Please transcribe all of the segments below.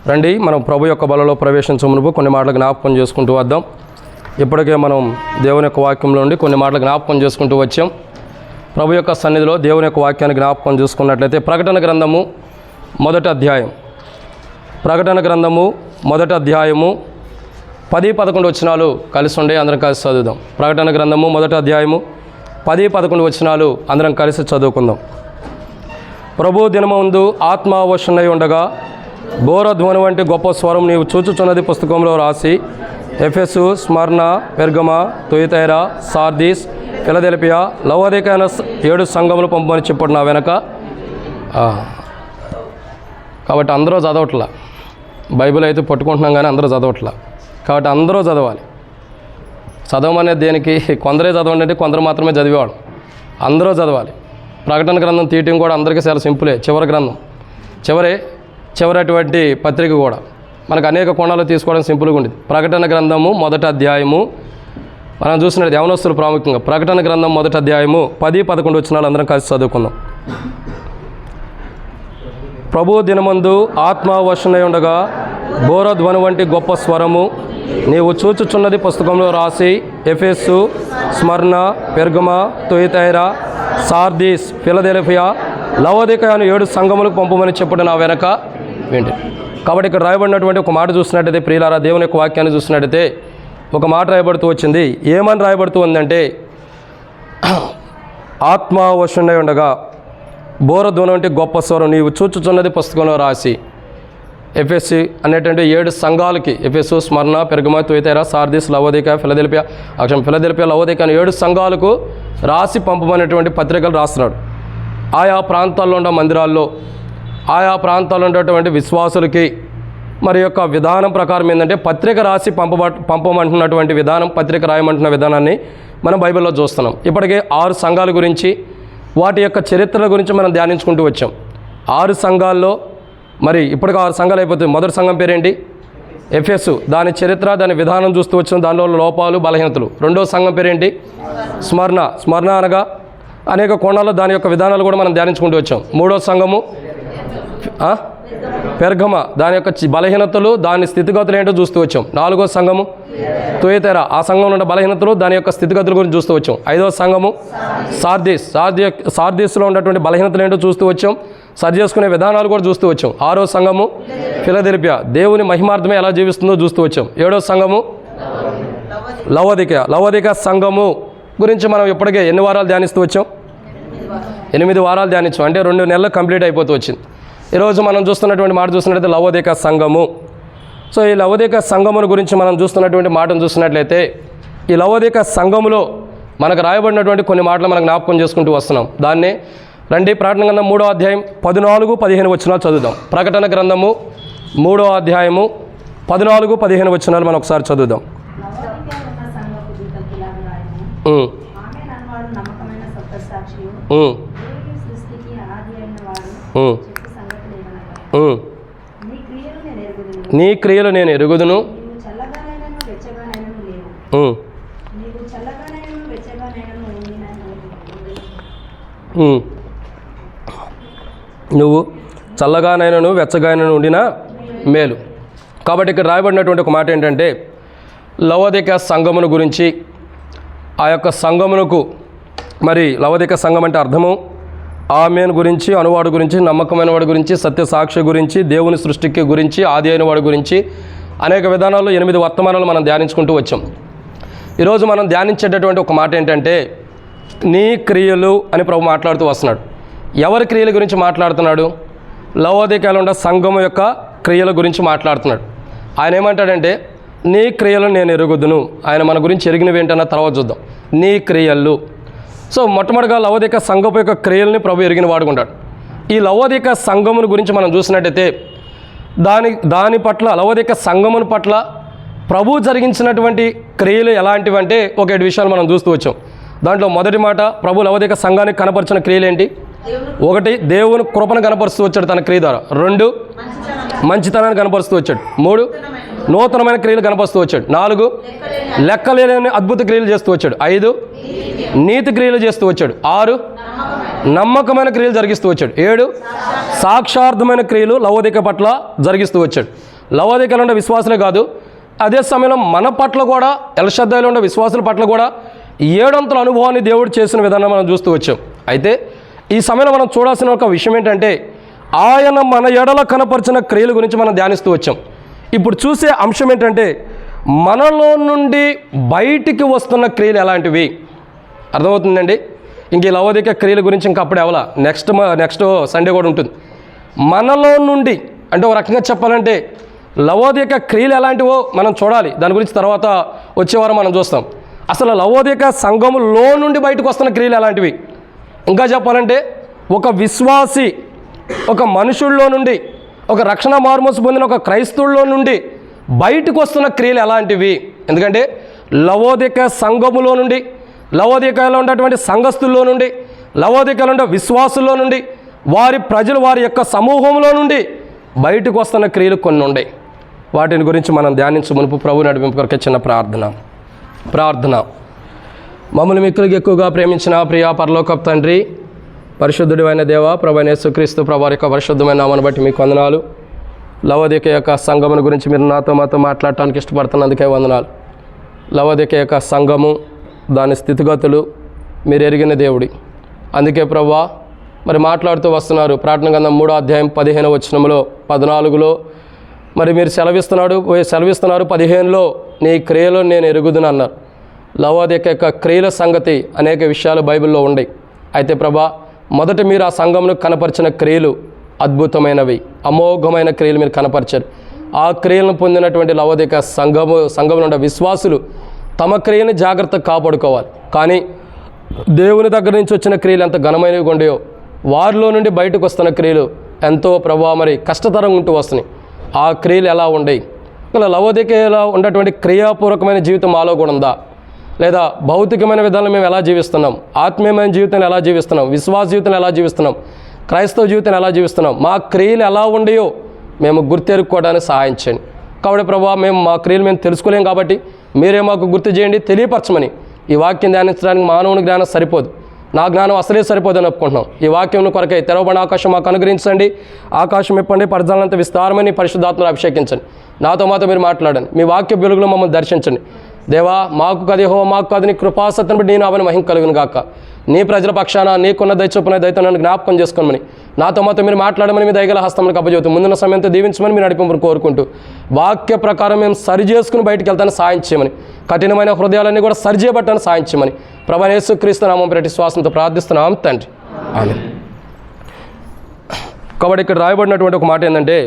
రండి మనం ప్రభు యొక్క బలలో ప్రవేశించే మునుపు కొన్ని మాటలు జ్ఞాపకం చేసుకుంటూ వద్దాం. ఇప్పటికే మనం దేవుని యొక్క వాక్యంలో నుండి కొన్ని మాటలు జ్ఞాపకం చేసుకుంటూ వచ్చాం. ప్రభు యొక్క సన్నిధిలో దేవుని యొక్క వాక్యాన్ని జ్ఞాపకం చేసుకున్నట్లయితే ప్రకటన గ్రంథము మొదటి అధ్యాయం, ప్రకటన గ్రంథము మొదటి అధ్యాయము 10-11 వచనాలు కలిసి ఉండే అందరం కలిసి చదువుదాం. ప్రకటన గ్రంథము మొదటి అధ్యాయము 10-11 వచనాలు అందరం కలిసి చదువుకుందాం. ప్రభు దినమందు ఆత్మావశునై ఉండగా బోరధ్వని వంటి గొప్ప స్వరం నీవు చూచుచున్నది పుస్తకంలో రాసి ఎఫెసు, స్మర్ణ, పెర్గమ, తుయతైరా, సార్దీస్, ఫిలదెల్ఫియా, లవోదికైన 7 సంఘములు పంపమని చెప్పాడు నా వెనక. కాబట్టి అందరూ చదవట్లా, బైబిల్ అయితే పట్టుకుంటున్నాం కానీ అందరూ చదవట్లా. కాబట్టి అందరూ చదవాలి. చదవమనేది దేనికి? కొందరే చదవండి అంటే కొందరు మాత్రమే చదివేవాడు. అందరూ చదవాలి. ప్రకటన గ్రంథం తీయటం కూడా అందరికీ చాలా సింపులే. చివరి గ్రంథం, చివరటువంటి పత్రిక కూడా మనకు అనేక కోణాలు తీసుకోవడం సింపుల్గా ఉండేది. ప్రకటన గ్రంథము మొదటి అధ్యాయము మనం చూసినట్టు యవనస్తులు ప్రాముఖ్యంగా ప్రకటన గ్రంథం మొదటి అధ్యాయము 10-11 వచనాలు అందరం కలిసి చదువుకుందాం. ప్రభు దినమందు ఆత్మావశునై ఉండగా బోరధ్వని వంటి గొప్ప స్వరము నీవు చూచుచున్నది పుస్తకంలో రాసి ఎఫెసు, స్మర్ణ, పెర్గమ, తుయతైరా, సార్దీస్, ఫిలదెల్ఫియా, లవోదికయ అను 7 సంఘములకు పంపమని చెప్పడం నా వెనక ఏంటి. కాబట్టి ఇక్కడ రాయబడినటువంటి ఒక మాట చూసినట్టయితే, ప్రియులారా, దేవుని యొక్క వాక్యాన్ని చూసినట్టయితే ఒక మాట రాయబడుతూ వచ్చింది. ఏమని రాయబడుతూ ఉందంటే, ఆత్మావశునై ఉండగా బోరధ్వని వంటి గొప్ప స్వరం నీవు చూచుచున్నది పుస్తకంలో రాసి ఎఫెసు అనేటువంటి 7 సంఘాలకి, ఎఫెసు, స్మరణ, పెర్గమ, తుయతైరా, సార్దీస్, లవోదికయ, ఫిలదెల్ఫియా, ఫిలదెల్ఫియా, లవోదికయ అనే 7 సంఘాలకు రాసి పంపమనేటువంటి పత్రికలు రాస్తున్నాడు. ఆయా ప్రాంతాల్లో ఉన్న మందిరాల్లో, ఆయా ప్రాంతాల్లో ఉండేటువంటి విశ్వాసులకి మరి యొక్క విధానం ప్రకారం ఏంటంటే పత్రిక రాసి పంపమంటున్నటువంటి విధానం, పత్రిక రాయమంటున్న విధానాన్ని మనం బైబిల్లో చూస్తున్నాం. ఇప్పటికే 6 సంఘాల గురించి, వాటి యొక్క చరిత్రల గురించి మనం ధ్యానించుకుంటూ వచ్చాం. 6 సంఘాల్లో మరి ఇప్పటికి 6 సంఘాలు అయిపోతుంది. మొదటి సంఘం పేరేంటి? ఎఫెసు. దాని చరిత్ర, దాని విధానం చూస్తూ వచ్చాం, దానిలో లోపాలు, బలహీనతలు. రెండో సంఘం పేరేంటి? స్మరణ అనగా అనేక కోణాల్లో దాని యొక్క విధానాలు కూడా మనం ధ్యానించుకుంటూ వచ్చాం. మూడో సంఘము పెర్గమ, దాని యొక్క బలహీనతలు, దాని స్థితిగతులు ఏంటో చూస్తూ వచ్చాం. 4వ సంఘము తుయతైరా, ఆ సంఘంలో ఉన్న బలహీనతలు, దాని యొక్క స్థితిగతుల గురించి చూస్తూ వచ్చాం. 5వ సంఘము సార్దీస్లో ఉన్నటువంటి బలహీనతలు ఏంటో చూస్తూ వచ్చాం, సరి చేసుకునే విధానాలు కూడా చూస్తూ వచ్చాం. 6వ సంఘము ఫిలదెల్ఫియా, దేవుని మహిమార్థమే ఎలా జీవిస్తుందో చూస్తూ వచ్చాం. 7వ సంఘము లవోదికయ సంఘము గురించి మనం ఇప్పటికే ఎన్ని వారాలు ధ్యానిస్తూ వచ్చాం? 8 వారాలు ధ్యానించాం. అంటే 2 నెలలు కంప్లీట్ అయిపోతూ వచ్చింది. ఈరోజు మనం చూస్తున్నటువంటి మాట చూసినట్లయితే లవోదికయ సంఘము. సో ఈ లవోదికయ సంఘమును గురించి మనం చూస్తున్నటువంటి మాటను చూసినట్లయితే, ఈ లవోదికయ సంఘములో మనకు రాయబడినటువంటి కొన్ని మాటలు మనం జ్ఞాపకం చేసుకుంటూ వస్తున్నాం. దాన్నే రండి ప్రకటన గ్రంథం 3వ అధ్యాయం 14-15 వచనాలు చదువుదాం. ప్రకటన గ్రంథము 3వ అధ్యాయము 14-15 వచనాలు మనం ఒకసారి చదువుదాం. నీ క్రియలు నేను ఎరుగుదును, నువ్వు చల్లగానైనను వెచ్చగానైనా ఉండినా మేలు. కాబట్టి ఇక్కడ రాయబడినటువంటి ఒక మాట ఏంటంటే, లవోదికయ సంఘమును గురించి, ఆ యొక్క సంఘమునకు మరి లవోదికయ సంఘం అంటే అర్థము ఆమెన్ గురించి, అనువాడు గురించి, నమ్మకమైన వాడి గురించి, సత్యసాక్షి గురించి, దేవుని సృష్టికి గురించి, ఆది అయిన వాడి గురించి అనేక విధానాల్లో 8 వర్తమానాలు మనం ధ్యానించుకుంటూ వచ్చాం. ఈరోజు మనం ధ్యానించేటటువంటి ఒక మాట ఏంటంటే, నీ క్రియలు అని ప్రభు మాట్లాడుతూ వస్తున్నాడు. ఎవరి క్రియల గురించి మాట్లాడుతున్నాడు? లవోదికయలో ఉన్న సంఘం యొక్క క్రియల గురించి మాట్లాడుతున్నాడు. ఆయన ఏమంటాడంటే, నీ క్రియలు నేను ఎరుగుదును. ఆయన మన గురించి ఎరిగినవి ఏంటన్న తర్వాత చూద్దాం. నీ క్రియలు. సో మొట్టమొదటిగా లవోదికయ సంఘపు యొక్క క్రియల్ని ప్రభు ఎరిగిన వాడుకుంటాడు. ఈ లవోదికయ సంఘమును గురించి మనం చూసినట్టయితే దాని పట్ల, లవోదికయ సంఘమును పట్ల ప్రభు జరిగించినటువంటి క్రియలు ఎలాంటివి అంటే ఒక 7 విషయాలు మనం చూస్తూ వచ్చాం. దాంట్లో మొదటి మాట, ప్రభు లవోదికయ సంఘానికి కనపరిచిన క్రియలు ఏంటి? 1 దేవుని కృపను కనపరుస్తూ వచ్చాడు తన క్రియ ద్వారా. 2 మంచితనాన్ని కనపరుస్తూ వచ్చాడు. 3 నూతనమైన క్రియలు కనపరుస్తూ వచ్చాడు. 4 లెక్కలేని అద్భుత క్రియలు చేస్తూ వచ్చాడు. 5 నీతి క్రియలు చేస్తూ వచ్చాడు. 6 నమ్మకమైన క్రియలు జరిగిస్తూ వచ్చాడు. 7 సాక్షార్థమైన క్రియలు లవోదిక పట్ల జరిగిస్తూ వచ్చాడు. లవోదికలో ఉండే విశ్వాసులే కాదు, అదే సమయంలో మన పట్ల కూడా ఎల్షద్దైలో ఉండే విశ్వాసుల పట్ల కూడా 7 అంతల అనుభవాన్ని దేవుడు చేసిన విధానం మనం చూస్తూ వచ్చాం. అయితే ఈ సమయంలో మనం చూడాల్సిన ఒక విషయం ఏంటంటే, ఆయన మన ఎడల కనపరిచిన క్రియల గురించి మనం ధ్యానిస్తూ వచ్చాం. ఇప్పుడు చూసే అంశం ఏంటంటే, మనలో నుండి బయటికి వస్తున్న క్రియలు ఎలాంటివి అర్థమవుతుందండి. ఇంక ఈ లవోదిక క్రియల గురించి ఇంకా అప్పుడే అవలా, నెక్స్ట్ సండే కూడా ఉంటుంది. మనలో నుండి అంటే ఒక రకంగా చెప్పాలంటే లవోదిక క్రియలు ఎలాంటివో మనం చూడాలి. దాని గురించి తర్వాత వచ్చేవారం మనం చూస్తాం. అసలు లవోదిక సంఘములో నుండి బయటకు వస్తున్న క్రియలు ఎలాంటివి, ఇంకా చెప్పాలంటే ఒక విశ్వాసి, ఒక మనుషుల్లో నుండి, ఒక రక్షణ మార్మోసు పొందిన ఒక క్రైస్తవుల్లో నుండి బయటకు వస్తున్న క్రియలు ఎలాంటివి. ఎందుకంటే లవోదిక సంఘములో నుండి, లవోదికలో ఉన్నటువంటి సంఘస్థుల్లో నుండి, లవోదికలో ఉండే విశ్వాసుల్లో నుండి, వారి ప్రజలు వారి యొక్క సమూహంలో నుండి బయటకు వస్తున్న క్రియలు కొన్ని ఉన్నాయి. వాటిని గురించి మనం ధ్యానించు మునుపు ప్రభు నడిపింపు కొరకే చిన్న ప్రార్థన. మమ్మల్ని మిక్కులకి ఎక్కువగా ప్రేమించిన ప్రియా పరలోకపు తండ్రి, పరిశుద్ధుడు అయిన దేవ, ప్రభు అయిన యేసుక్రీస్తు ప్రభు యొక్క పరిశుద్ధమైన నామను బట్టి మీకు వందనాలు. లవోదిక యొక్క సంఘమును గురించి మీరు మాతో మాట్లాడటానికి ఇష్టపడుతున్నందుకే వందనాలు. లవోదిక యొక్క సంఘము, దాని స్థితిగతులు మీరు ఎరిగిన దేవుడి. అందుకే ప్రభువా మరి మాట్లాడుతూ వస్తున్నారు. ప్రకటన గ్రంథం 3వ అధ్యాయం 15వ వచనంలో 14లో మరి మీరు సెలవిస్తున్నారు 15లో నీ క్రియలో నేను ఎరుగుదును అన్నారు. లవోదిక యొక్క క్రియల సంగతి అనేక విషయాలు బైబిల్లో ఉన్నాయి. అయితే ప్రభా మొదట మీరు ఆ సంఘమును కనపరిచిన క్రియలు అద్భుతమైనవి, అమోఘమైన క్రియలు మీరు కనపరిచారు. ఆ క్రియలను పొందినటువంటి లవోదిక సంఘంలో ఉండే విశ్వాసులు తమ క్రియని జాగ్రత్తగా కాపాడుకోవాలి. కానీ దేవుని దగ్గర నుంచి వచ్చిన క్రియలు ఎంత ఘనమైనవి ఉండేవో, వారిలో నుండి బయటకు వస్తున్న క్రియలు ఎంతో ప్రభావ మరి కష్టతరంగా ఉంటూ వస్తున్నాయి. ఆ క్రియలు ఎలా ఉండేవి? ఇలా లవోదికలో ఉన్నటువంటి క్రియాపూర్వకమైన జీవితం మాలో కూడా ఉందా? లేదా భౌతికమైన విధానం మేము ఎలా జీవిస్తున్నాం? ఆత్మీయమైన జీవితాన్ని ఎలా జీవిస్తున్నాం? విశ్వాస జీవితాన్ని ఎలా జీవిస్తున్నాం? క్రైస్తవ జీవితాన్ని ఎలా జీవిస్తున్నాం? మా క్రియలు ఎలా ఉండేయో మేము గుర్తెరుక్కోవడానికి సహాయం చేయండి. కాబట్టి ప్రభావ మా క్రియలు మేము తెలుసుకోలేం కాబట్టి మీరే మాకు గుర్తు చేయండి, తెలియపరచమని. ఈ వాక్యం ధ్యానించడానికి మానవుని జ్ఞానం సరిపోదు, నా జ్ఞానం అసలే సరిపోదని ఒప్పుకుంటున్నాం. ఈ వాక్యం కొరకై తెరవబడిన ఆకాశం మాకు అనుగ్రహించండి. ఆకాశం ఇప్పండి, పరిజాలంతా విస్తారమని పరిశుద్ధాత్మను అభిషేకించండి. నాతో మీరు మాట్లాడండి. మీ వాక్య వెలుగులో మమ్మల్ని దర్శించండి. దేవా మాకు కాదు యెహోవా మాకు కాదు, నీ కృపాసత్తును బట్టి నీ నామమున మహిమ కలుగును గాక. నీ ప్రజల పక్షాన నీకున్న దయచొప్పున దయతో నన్ను జ్ఞాపకం చేసుకోమని, నాతో మీరు మాట్లాడమని మీ దయగల హస్తములకు అప్పచెబుతూ ముందున్న సమయంతో దీవించమని మీరు నడిపింపును కోరుకుంటూ వాక్య ప్రకారం మేము సరి చేసుకుని బయటికి వెళ్తాను సాయం చేయమని, కఠినమైన హృదయాలన్నీ కూడా సరి చేయబట్టాను సాయం చేయమని ప్రభువైన యేసుక్రీస్తు నామమున ప్రతి శ్వాసంతో ప్రార్థిస్తున్నాం తండ్రి, ఆమేన్. కాబట్టి ఇక్కడ రాయబడినటువంటి ఒక మాట ఏంటంటే,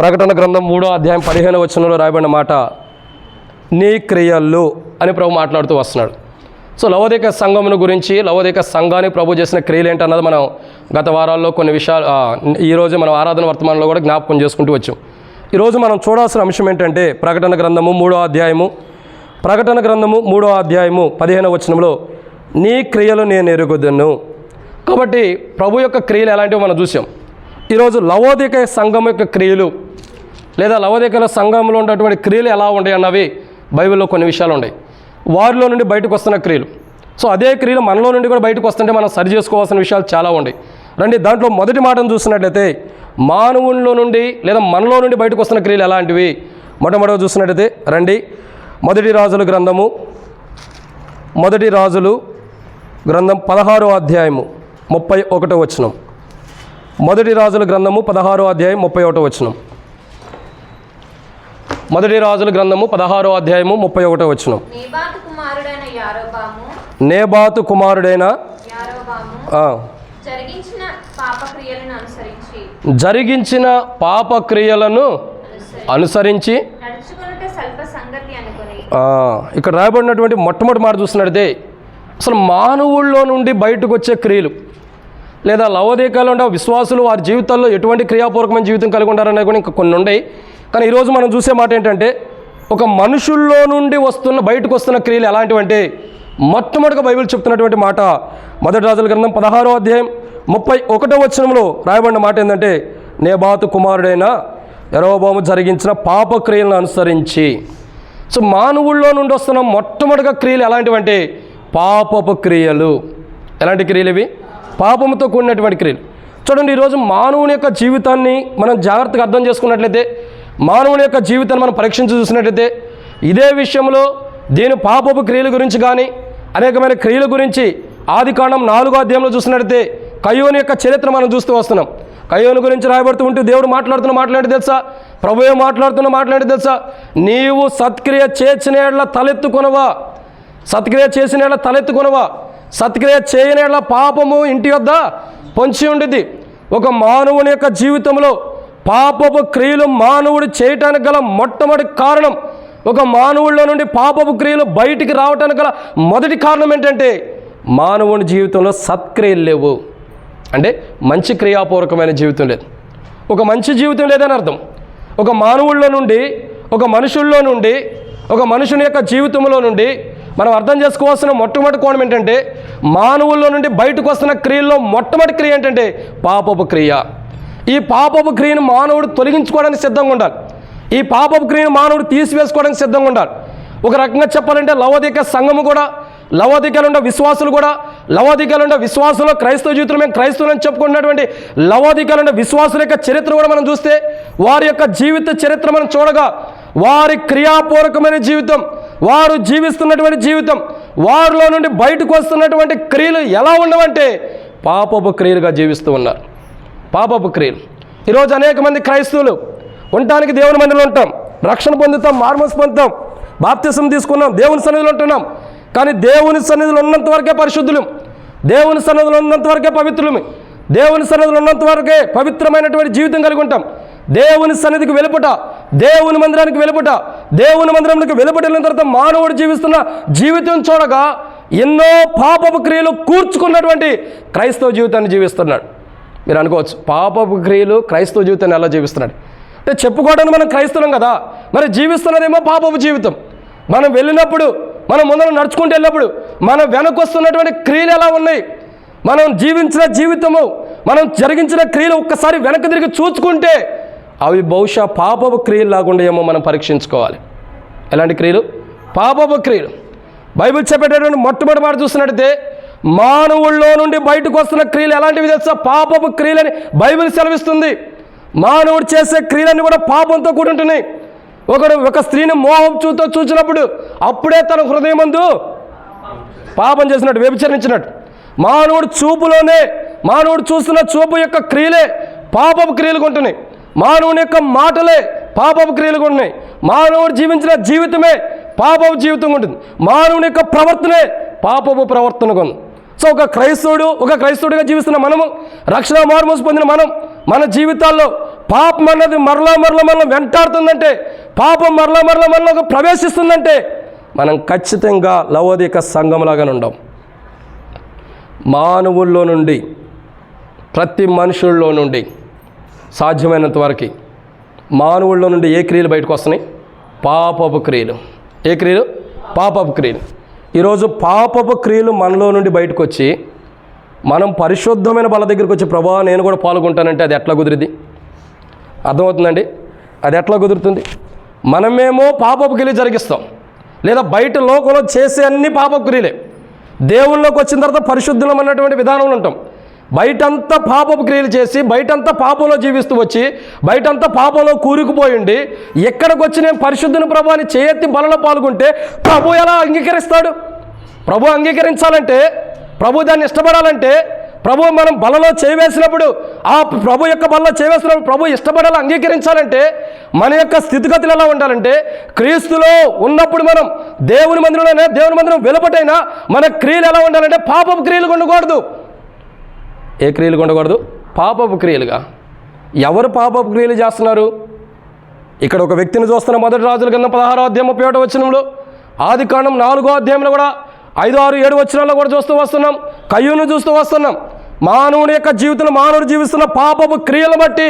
ప్రకటన గ్రంథం 3వ అధ్యాయం 15వ వచనంలో రాయబడిన మాట నీ క్రియలు అని ప్రభు మాట్లాడుతూ వస్తున్నాడు. సో లవోదిక సంఘమును గురించి, లవోదిక సంఘానికి ప్రభు చేసిన క్రియలు ఏంటన్నది మనం గత వారాల్లో కొన్ని విషయాలు ఈరోజు మనం ఆరాధన వర్తమానంలో కూడా జ్ఞాపకం చేసుకుంటూ వచ్చాం. ఈరోజు మనం చూడాల్సిన అంశం ఏంటంటే ప్రకటన గ్రంథము 3వ అధ్యాయము 15వ వచనంలో నీ క్రియలు నేను ఎరుగుదును. కాబట్టి ప్రభు యొక్క క్రియలు ఎలాంటివి మనం చూసాం. ఈరోజు లవోదిక సంఘం యొక్క క్రియలు లేదా లవోదికల సంఘంలో ఉన్నటువంటి క్రియలు ఎలా ఉంటాయి అన్నవి బైబిల్లో కొన్ని విషయాలు ఉన్నాయి. వారిలో నుండి బయటకు వస్తున్న క్రియలు. సో అదే క్రియలు మనలో నుండి కూడా బయటకు వస్తుంటే మనం సరి చేసుకోవాల్సిన విషయాలు చాలా ఉన్నాయి. రండి, దాంట్లో మొదటి మాటను చూసినట్లయితే మానవుల్లో నుండి లేదా మనలో నుండి బయటకు వస్తున్న క్రియలు ఎలాంటివి మొట్టమొదటిగా చూసినట్లయితే రండి, మొదటి రాజుల గ్రంథం 16వ అధ్యాయము 31వ వచనం. మొదటి రాజుల గ్రంథము 16వ అధ్యాయం 31వ వచనం. మొదటి రాజుల గ్రంథము 16వ అధ్యాయము 31వ వచనం. నేబాతు కుమారుడైన జరిగించిన పాపక్రియలను అనుసరించి ఇక్కడ రాయబడినటువంటి మొట్టమొదటి మాట చూస్తున్నట్టే అసలు మానవుల్లో నుండి బయటకు వచ్చే క్రియలు లేదా లవోదికలో ఉండే విశ్వాసులు వారి జీవితాల్లో ఎటువంటి క్రియాపూర్వకమైన జీవితం కలిగి ఉంటారనేది కూడా ఇంకా కొన్ని ఉన్నాయి. కానీ ఈరోజు మనం చూసే మాట ఏంటంటే ఒక మనుషుల్లో నుండి బయటకు వస్తున్న క్రియలు ఎలాంటివంటే మొట్టమొదటిగా బైబిల్ చెప్తున్నటువంటి మాట మొదటి రాజుల గ్రంథం 16వ అధ్యాయం 31వ వచనంలో రాయబడిన మాట ఏంటంటే నేబాతు కుమారుడైన యెరోబోము జరిగించిన పాపక్రియలను అనుసరించి. సో మానవుల్లో నుండి వస్తున్న మొట్టమొదటిగా క్రియలు ఎలాంటివంటే పాపపు క్రియలు. ఎలాంటి క్రియలు ఇవి? పాపముతో కూడినటువంటి క్రియలు. చూడండి, ఈరోజు మానవుని యొక్క జీవితాన్ని మనం జాగ్రత్తగా అర్థం చేసుకున్నట్లయితే, మానవుని యొక్క జీవితాన్ని మనం పరీక్షించి చూసినట్లయితే, ఇదే విషయంలో దీని పాపపు క్రియల గురించి కానీ అనేకమైన క్రియల గురించి ఆదికాండం 4వ అధ్యాయంలో చూసినట్లయితే కయ్యోను యొక్క చరిత్ర మనం చూస్తూ వస్తున్నాం. కయ్యోను గురించి రాయబడుతూ ఉంటూ దేవుడు మాట్లాడి తెలుసా, ప్రభువే మాట్లాడి తెలుసా, నీవు సత్క్రియ చేసిన ఎడల తలెత్తుకొనవా, సత్క్రియ చేసిన ఎడల తలెత్తుకొనవా, సత్క్రియ చేయని ఎడల పాపము ఇంటి వద్ద పొంచి ఉండిద్ది. ఒక మానవుని యొక్క జీవితంలో పాపపు క్రియలు మానవుడు చేయటానికి గల మొట్టమొదటి కారణం, ఒక మానవుల్లో నుండి పాపపు క్రియలు బయటికి రావటానికి గల మొదటి కారణం ఏంటంటే మానవుని జీవితంలో సత్క్రియలు లేవు. అంటే మంచి క్రియాపూర్వకమైన జీవితం లేదు, ఒక మంచి జీవితం లేదని అర్థం. ఒక మానవుల్లో నుండి, ఒక మనుషుల్లో నుండి, ఒక మనుషుని యొక్క జీవితంలో నుండి మనం అర్థం చేసుకోవాల్సిన మొట్టమొదటి కోణం ఏంటంటే, మానవుల్లో నుండి బయటకు వస్తున్న క్రియల్లో మొట్టమొదటి క్రియ ఏంటంటే పాపపు క్రియ. ఈ పాపపు క్రియను మానవుడు తొలగించుకోవడానికి సిద్ధంగా ఉండాలి. ఈ పాపపు క్రియను మానవుడు తీసివేసుకోవడానికి సిద్ధంగా ఉండాలి. ఒక రకంగా చెప్పాలంటే లవోదిక సంఘము కూడా, లవోదికలో ఉండే విశ్వాసులు కూడా, లవోదికలో ఉండే విశ్వాసులు క్రైస్తవ జీవితంలో మేము క్రైస్తవులు అని చెప్పుకున్నటువంటి లవోదికలో ఉండే విశ్వాసుల యొక్క చరిత్ర కూడా మనం చూస్తే, వారి యొక్క జీవిత చరిత్ర మనం చూడగా, వారి క్రియాపూర్వకమైన జీవితం, వారు జీవిస్తున్నటువంటి జీవితం, వారిలో నుండి బయటకు వస్తున్నటువంటి క్రియలు ఎలా ఉండవంటే పాపపు క్రియలుగా జీవిస్తూ ఉన్నారు. పాపపు క్రియలు. ఈరోజు అనేక మంది క్రైస్తవులు ఉండటానికి దేవుని మందిరంలో ఉంటాం, రక్షణ పొందుతాం, మార్మోస్ పొందుతాం, బాప్తిసం తీసుకున్నాం, దేవుని సన్నిధిలో ఉంటున్నాం. కానీ దేవుని సన్నిధిలో ఉన్నంత వరకే పరిశుద్ధులు, దేవుని సన్నిధిలో ఉన్నంత వరకే పవిత్రులమి, దేవుని సన్నిధిలో ఉన్నంత వరకే పవిత్రమైనటువంటి జీవితం కలిగి ఉంటాం. దేవుని సన్నిధికి వెలుపట, దేవుని మందిరానికి వెలుపట, దేవుని మందిరానికి వెలుపటిన తర్వాత మానవుడు జీవిస్తున్న జీవితం చూడగా ఎన్నో పాపపు క్రియలు కూర్చుకున్నటువంటి క్రైస్తవ జీవితాన్ని జీవిస్తున్నాడు. మీరు అనుకోవచ్చు, పాపపు క్రియలు క్రైస్తవ జీవితాన్ని ఎలా జీవిస్తున్నాడు అంటే, చెప్పుకోవడానికి మనం క్రైస్తవం కదా, మరి జీవిస్తున్నదేమో పాపపు జీవితం. మనం వెళ్ళినప్పుడు, మనం ముందర నడుచుకుంటూ వెళ్ళినప్పుడు మనం వెనకొస్తున్నటువంటి క్రియలు ఎలా ఉన్నాయి, మనం జీవించిన జీవితము, మనం జరిగించిన క్రియలు ఒక్కసారి వెనక్కి తిరిగి చూసుకుంటే అవి బహుశా పాపపు క్రియలు లాగుండా ఏమో మనం పరీక్షించుకోవాలి. ఎలాంటి క్రియలు? పాపపు క్రియలు. బైబిల్ చెప్పేటటువంటి మొట్టమొదటి మాట చూస్తున్నట్టయితే, మానవుల్లో నుండి బయటకు వస్తున్న క్రియలు ఎలాంటివి తెలుసా? పాపపు క్రియలని బైబిల్ సెలవిస్తుంది. మానవుడు చేసే క్రియలన్నీ కూడా పాపంతో కూడి ఉంటున్నాయి. ఒక స్త్రీని మోహం చూచినప్పుడు అప్పుడే తన హృదయమందు పాపం చేసినట్టు, వ్యభిచరించినట్టు. మానవుడు చూపులోనే, మానవుడు చూస్తున్న చూపు యొక్క క్రియలే పాపపు క్రియలుగా ఉంటున్నాయి. మానవుని యొక్క మాటలే పాపపు క్రియలుగా ఉన్నాయి. మానవుడు జీవించిన జీవితమే పాపపు జీవితంగా ఉంటుంది. మానవుని యొక్క ప్రవర్తనే పాపపు ప్రవర్తనగా ఉంది. సో ఒక క్రైస్తవుడిగా జీవిస్తున్న మనము, రక్షణ మార్మోసు పొందిన మనం, మన జీవితాల్లో పాపం అన్నది మరలా వెంటాడుతుందంటే, పాపం మరలా మనలో ప్రవేశిస్తుందంటే మనం ఖచ్చితంగా లవోదిక సంఘంలాగానే ఉండం. మానవుల్లో నుండి, ప్రతి మనుషుల్లో నుండి సాధ్యమైనంత వరకు మానవుల్లో నుండి ఏ క్రియలు బయటకు వస్తున్నాయి? పాపపు క్రియలు. ఏ క్రియలు? పాపపు క్రియలు. ఈరోజు పాపపు క్రియలు మనలో నుండి బయటకు వచ్చి మనం పరిశుద్ధమైన బల దగ్గరికి వచ్చి, ప్రభా నేను కూడా పాల్గొంటానంటే అది ఎట్లా కుదిరిద్ది? అర్థమవుతుందండి? అది ఎట్లా కుదురుతుంది? మనమేమో పాపపు క్రియలు జరిగిస్తాం, లేదా బయట లోకంలో చేసే అన్ని పాపపు క్రియలే. దేవుళ్ళలోకి వచ్చిన తర్వాత పరిశుద్ధులం అన్నటువంటి విధానంలో ఉంటాం. బయటంతా పాపపు క్రియలు చేసి, బయటంతా పాపంలో జీవిస్తూ వచ్చి, బయటంతా పాపంలో కూరుకుపోయిండి, ఎక్కడికి వచ్చి నేను పరిశుద్ధుని ప్రభు అని చేయెత్తి బలలో పాల్గొంటే ప్రభు ఎలా అంగీకరిస్తాడు? ప్రభు అంగీకరించాలంటే, ప్రభు దాన్ని ఇష్టపడాలంటే, ప్రభు మనం బలలో చేయవేసినప్పుడు, ఆ ప్రభు యొక్క బలలో చేయవేసినప్పుడు ప్రభు ఇష్టపడాలి, అంగీకరించాలంటే మన యొక్క స్థితిగతులు ఎలా ఉండాలంటే, క్రీస్తులో ఉన్నప్పుడు మనం దేవుని మందిరంలోనే, దేవుని మందిరం వెలుపటైనా మన క్రియలు ఎలా ఉండాలంటే పాపపు క్రియలు ఉండకూడదు. ఏ క్రియలు ఉండకూడదు? పాపపు క్రియలుగా. ఎవరు పాపపు క్రియలు చేస్తున్నారు? ఇక్కడ ఒక వ్యక్తిని చూస్తున్న మొదటి రాజుల గ్రంథం 16వ అధ్యాయం 31వ వచనంలో, ఆదికాండం 4వ అధ్యాయంలో కూడా 5, 6, 7 వచనాల్లో కూడా చూస్తూ వస్తున్నాం. కయ్యూను చూస్తూ వస్తున్నాం. మానవుని యొక్క జీవితంలో మానవుడు జీవిస్తున్న పాపపు క్రియలు బట్టి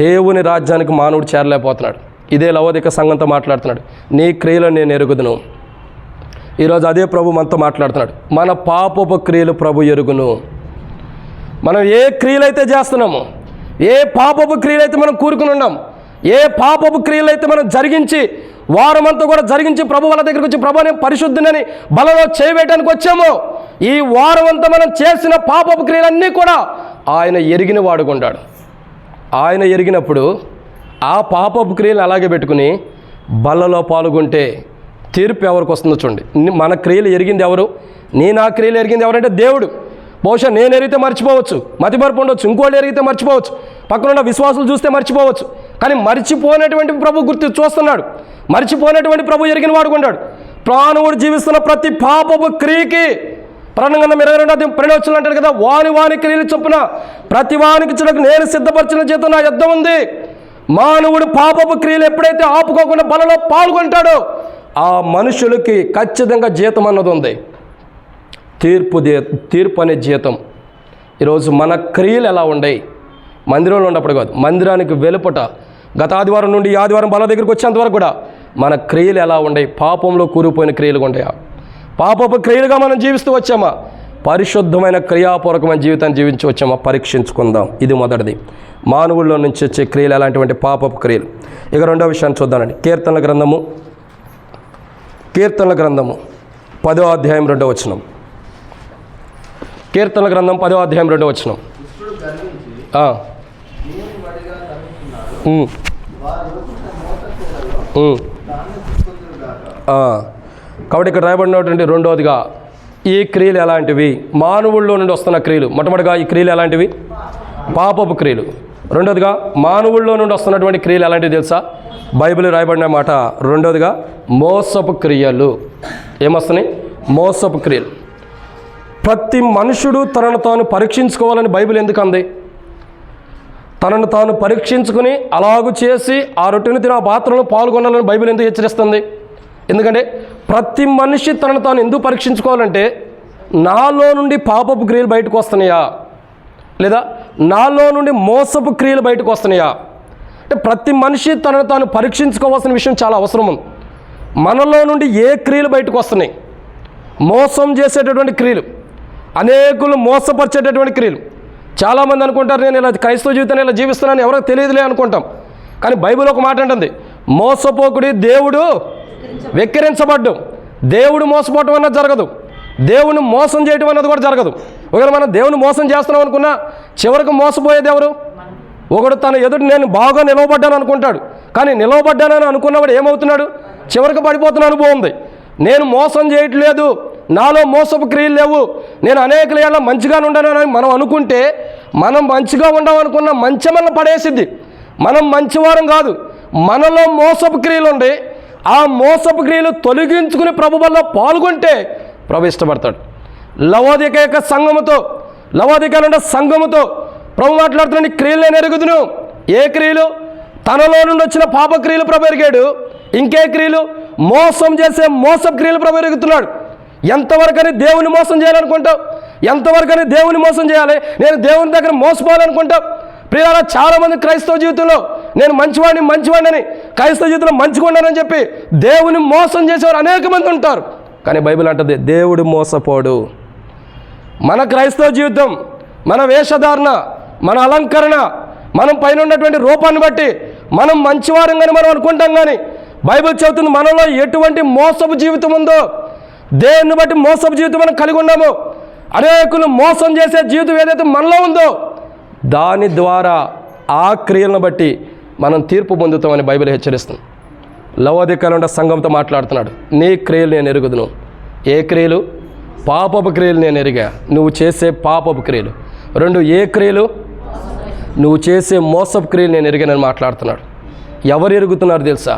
దేవుని రాజ్యానికి మానవుడు చేరలేకపోతున్నాడు. ఇదే లవోదిక సంఘంతో మాట్లాడుతున్నాడు, నీ క్రియలను నేను ఎరుగుదును. ఈరోజు అదే ప్రభు మనతో మాట్లాడుతున్నాడు, మన పాపపు క్రియలు ప్రభు ఎరుగును. మనం ఏ క్రియలైతే చేస్తున్నామో, ఏ పాపపు క్రియలైతే మనం కూరుకుని ఉన్నాం, ఏ పాపపు క్రియలైతే మనం జరిగించి, వారమంతా కూడా జరిగించి ప్రభు వాళ్ళ దగ్గరికి వచ్చి ప్రభు నేను పరిశుద్ధునని బలలో చేయవేయడానికి వచ్చామో, ఈ వారం అంతా మనం చేసిన పాపపు క్రియలన్నీ కూడా ఆయన ఎరిగిన వాడుకుంటాడు. ఆయన ఎరిగినప్పుడు ఆ పాపపు క్రియలు అలాగే పెట్టుకుని బల్లలో పాల్గొంటే తీర్పు ఎవరికి వస్తుందో చూడండి. మన క్రియలు ఎరిగింది ఎవరు? నా క్రియలు ఎరిగింది ఎవరంటే దేవుడు. బహుశా నేను ఎరిగితే మర్చిపోవచ్చు, మతిమరుపు ఉండొచ్చు, ఇంకోళ్ళు ఎరిగితే మర్చిపోవచ్చు, పక్కనున్న విశ్వాసులు చూస్తే మర్చిపోవచ్చు. కానీ మర్చిపోయినటువంటి ప్రభు గుర్తు చూస్తున్నాడు. మర్చిపోయినటువంటి ప్రభు ఎరిగిన వాడుకుంటాడు. ప్రాణువుడు జీవిస్తున్న ప్రతి పాపపు క్రియకి ప్రాణంగంధం 22:12 అంటాడు కదా, వాని క్రియలు చొప్పున ప్రతి వానికి ఇచ్చుటకు నేను సిద్ధపరిచిన జీతం నా యుద్ధం ఉంది. మానవుడు పాపపు క్రియలు ఎప్పుడైతే ఆపుకోకుండా బలలో పాల్గొంటాడో ఆ మనుషులకి ఖచ్చితంగా జీతం అన్నది ఉంది. తీర్పు అనే జీతం. ఈరోజు మన క్రియలు ఎలా ఉండయి? మందిరంలో ఉన్నప్పుడు కాదు, మందిరానికి వెలుపట గత ఆదివారం నుండి ఈ ఆదివారం బల దగ్గరికి వచ్చేంతవరకు కూడా మన క్రియలు ఎలా ఉండయి? పాపంలో కూరుకుపోయిన క్రియలుగా ఉంటాయా? పాపపు క్రియలుగా మనం జీవిస్తూ వచ్చామా? పరిశుద్ధమైన క్రియాపూర్వకమైన జీవితాన్ని జీవించి వచ్చామా? పరీక్షించుకుందాం. ఇది మొదటిది. మానవుల్లో నుంచి వచ్చే క్రియలు ఎలాంటివంటి పాపపు క్రియలు. ఇక రెండో విషయాన్ని చూద్దానండి. కీర్తనల గ్రంథము 10వ అధ్యాయం 2వ వచనం. కీర్తనల గ్రంథం 10వ అధ్యాయం 2వ వచనం. కాబట్టి ఇక్కడ రాయబడినటువంటి రెండవదిగా ఈ క్రియలు ఎలాంటివి? మానవుల్లో నుండి వస్తున్న క్రియలు. మొట్టమొదటిగా ఈ క్రియలు ఎలాంటివి? పాపపు క్రియలు. రెండవదిగా మానవుల్లో నుండి వస్తున్నటువంటి క్రియలు ఎలాంటివి తెలుసా? బైబిల్ రాయబడిన మాట రెండవదిగా మోసపు క్రియలు. ఏమొస్తున్నాయి? మోసపు క్రియలు. ప్రతి మనుషుడు తనను తాను పరీక్షించుకోవాలని బైబిల్ ఎందుకు అంది? తనను తాను పరీక్షించుకుని అలాగు చేసి ఆ రొట్టెను తిని ఆ పాత్రలో పాల్గొనాలని బైబిల్ ఎందుకు హెచ్చరిస్తుంది? ఎందుకంటే ప్రతి మనిషి తనను తాను ఎందుకు పరీక్షించుకోవాలంటే, నాలో నుండి పాపపు క్రియలు బయటకు వస్తున్నాయా, లేదా నాలో నుండి మోసపు క్రియలు బయటకు వస్తున్నాయా? అంటే ప్రతి మనిషి తనను తాను పరీక్షించుకోవాల్సిన విషయం చాలా అవసరం ఉంది. మనలో నుండి ఏ క్రియలు బయటకు వస్తున్నాయి? మోసం చేసేటటువంటి క్రియలు, అనేకులు మోసపరిచేటటువంటి క్రియలు. చాలామంది అనుకుంటారు నేను ఇలా క్రైస్తవ జీవితాన్ని ఇలా జీవిస్తున్నాను, ఎవరికి తెలియదులే అనుకుంటాం. కానీ బైబిల్ ఒక మాట అంటుంది, మోసపోకుడి దేవుడు వెక్కిరించబడ్డం. దేవుడు మోసపోవటం అన్నది జరగదు, దేవుని మోసం చేయటం అన్నది కూడా జరగదు. ఒకవేళ మనం దేవుని మోసం చేస్తున్నాం అనుకున్నా చివరికి మోసపోయేది ఎవరు? ఒకడు తన ఎదుటి నేను బాగా నిలవబడ్డాను అనుకుంటాడు, కానీ నిలవబడ్డానని అనుకున్నవాడు ఏమవుతున్నాడు? చివరికి పడిపోతున్న అనుభవం ఉంది. నేను మోసం చేయట్లేదు, నాలో మోసపు క్రియలు లేవు, నేను అనేక ఏళ్ళ మంచిగానే ఉండానని మనం అనుకుంటే, మనం మంచిగా ఉండమనుకున్న మంచమల్ల పడేసిద్ది. మనం మంచివారం కాదు, మనలో మోసపు క్రియలు ఉండి ఆ మోసపు క్రియలు తొలగించుకుని ప్రభు వల్ల పాల్గొంటే ప్రభు ఇష్టపడతాడు. లవోదిక సంఘముతో ప్రభు మాట్లాడుతున్న క్రియలు నేను ఎరుగుదును. ఏ క్రియలు? తనలో నుండి వచ్చిన పాప క్రియలు ప్రభు ఎరిగాడు. ఇంకే క్రియలు? మోసం చేసే మోసపు క్రియలు ప్రభు ఎరుగుతున్నాడు. ఎంతవరకని దేవుని మోసం చేయాలనుకుంటావు? ఎంతవరకని దేవుని మోసం చేయాలి? నేను దేవుని దగ్గర మోసపోవాలనుకుంటావు? ప్రియులారా, చాలామంది క్రైస్తవ జీవితంలో నేను మంచివాడిని క్రైస్తవ జీవితంలో మంచిగా ఉన్నానని చెప్పి దేవుని మోసం చేసేవారు అనేక మంది ఉంటారు. కానీ బైబిల్ అంటది దేవుడు మోసపోడు. మన క్రైస్తవ జీవితం, మన వేషధారణ, మన అలంకరణ, మనం పైన ఉన్నటువంటి రూపాన్ని బట్టి మనం మంచివారంగానే మనం అనుకుంటాం. కానీ బైబిల్ చెబుతుంది మనలో ఎటువంటి మోసపు జీవితం ఉందో, దేవుని బట్టి మోసపు జీవితం మనం కలిగి ఉన్నాము. అనేకులు మోసం చేసే జీవితం ఏదైతే మనలో ఉందో దాని ద్వారా ఆ క్రియలను బట్టి మనం తీర్పు పొందుతామని బైబిల్ హెచ్చరిస్తుంది. లవోదికలో ఉన్న సంఘంతో మాట్లాడుతున్నాడు, నీ క్రియలు నేను ఎరుగుదును. ఏ క్రియలు? పాపపు క్రియలు నేను ఎరిగా. నువ్వు చేసే పాపపు క్రియలు. 2, ఏ క్రియలు? నువ్వు చేసే మోసపు క్రియలు నేను ఎరిగానని మాట్లాడుతున్నాడు. ఎవరు ఎరుగుతున్నారు తెలుసా?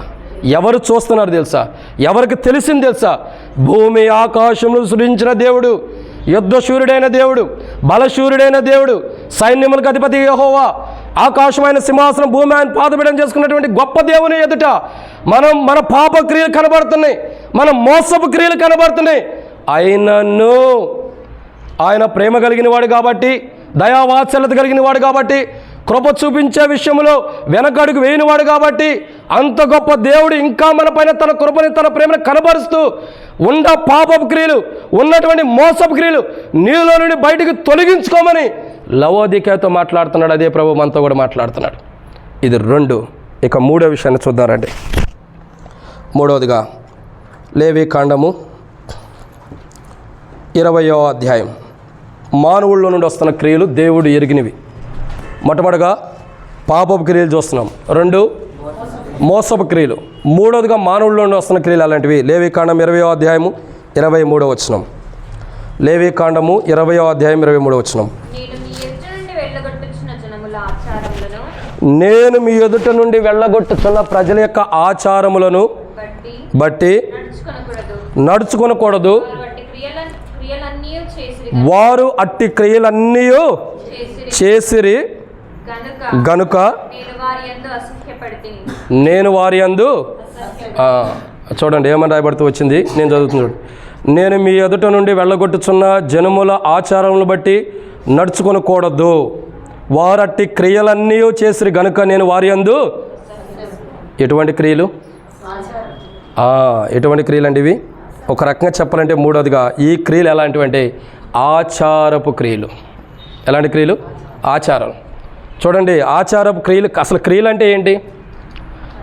ఎవరు చూస్తున్నారు తెలుసా? ఎవరికి తెలిసింది తెలుసా? భూమి ఆకాశములు సృజించిన దేవుడు, యుద్ధశూరుడైన దేవుడు, బలశూరుడైన దేవుడు, సైన్యములకు అధిపతి యెహోవా, ఆకాశమైన సింహాసనం, భూమి ఆయన పాదపీఠం చేసుకున్నటువంటి గొప్ప దేవుని ఎదుట మన పాప క్రియలు కనబడుతున్నాయి, మన మోసపు క్రియలు కనబడుతున్నాయి. అయినను ఆయన ప్రేమ కలిగిన వాడు కాబట్టి, దయావాత్సల్యత కలిగిన వాడు కాబట్టి, కృప చూపించే విషయంలో వెనకడుగు వేయనివాడు కాబట్టి, అంత గొప్ప దేవుడు ఇంకా మన పైన తన కృపని తన ప్రేమను కనబరుస్తూ పాపపు క్రియలు, ఉన్నటువంటి మోసపు క్రియలు నీలో నుండి బయటికి తొలగించుకోమని లవోదికతో మాట్లాడుతున్నాడు. అదే ప్రభు మనతో కూడా మాట్లాడుతున్నాడు. ఇది 2. ఇక 3వ విషయాన్ని చూద్దారండి. 3వదిగా లేవి కాండము 20వ అధ్యాయం. మానవుల్లో నుండి వస్తున్న క్రియలు దేవుడు ఎరిగినవి. మొట్టమొదటిగా పాపపు క్రియలు చూస్తున్నాం. 2 మోసపు క్రియలు. 3వదిగా మానవుల్లో నుండి వస్తున్న క్రియలు అలాంటివి. లేవికాండం 20వ అధ్యాయము 23వ వచనం. లేవికాండము 20వ అధ్యాయం 23వ వచనం. నేను మీ ఎదుట నుండి వెళ్ళగొట్టుచున్న ప్రజల యొక్క ఆచారములను బట్టి నడుచుకొనకూడదు. వారు అట్టి క్రియలన్నీ చేసిరి గనుక నేను వారి యందు చూడండి ఏమని రాయబడుతూ వచ్చింది, నేను చదువుతున్నాడు. నేను మీ ఎదుట నుండి వెళ్ళగొట్టుచున్న జనముల ఆచారములను బట్టి నడుచుకొనకూడదు. వారు అట్టి క్రియలన్నీ చేసిరి గనుక నేను వారి యందు. ఎటువంటి క్రియలు? ఎటువంటి క్రియలు అండి ఇవి? ఒక రకంగా చెప్పాలంటే మూడవదిగా ఈ క్రియలు ఎలాంటివి అంటే ఆచారపు క్రియలు. ఎలాంటి క్రియలు? ఆచారం. చూడండి, ఆచారపు క్రియలు. అసలు క్రియలు అంటే ఏంటి?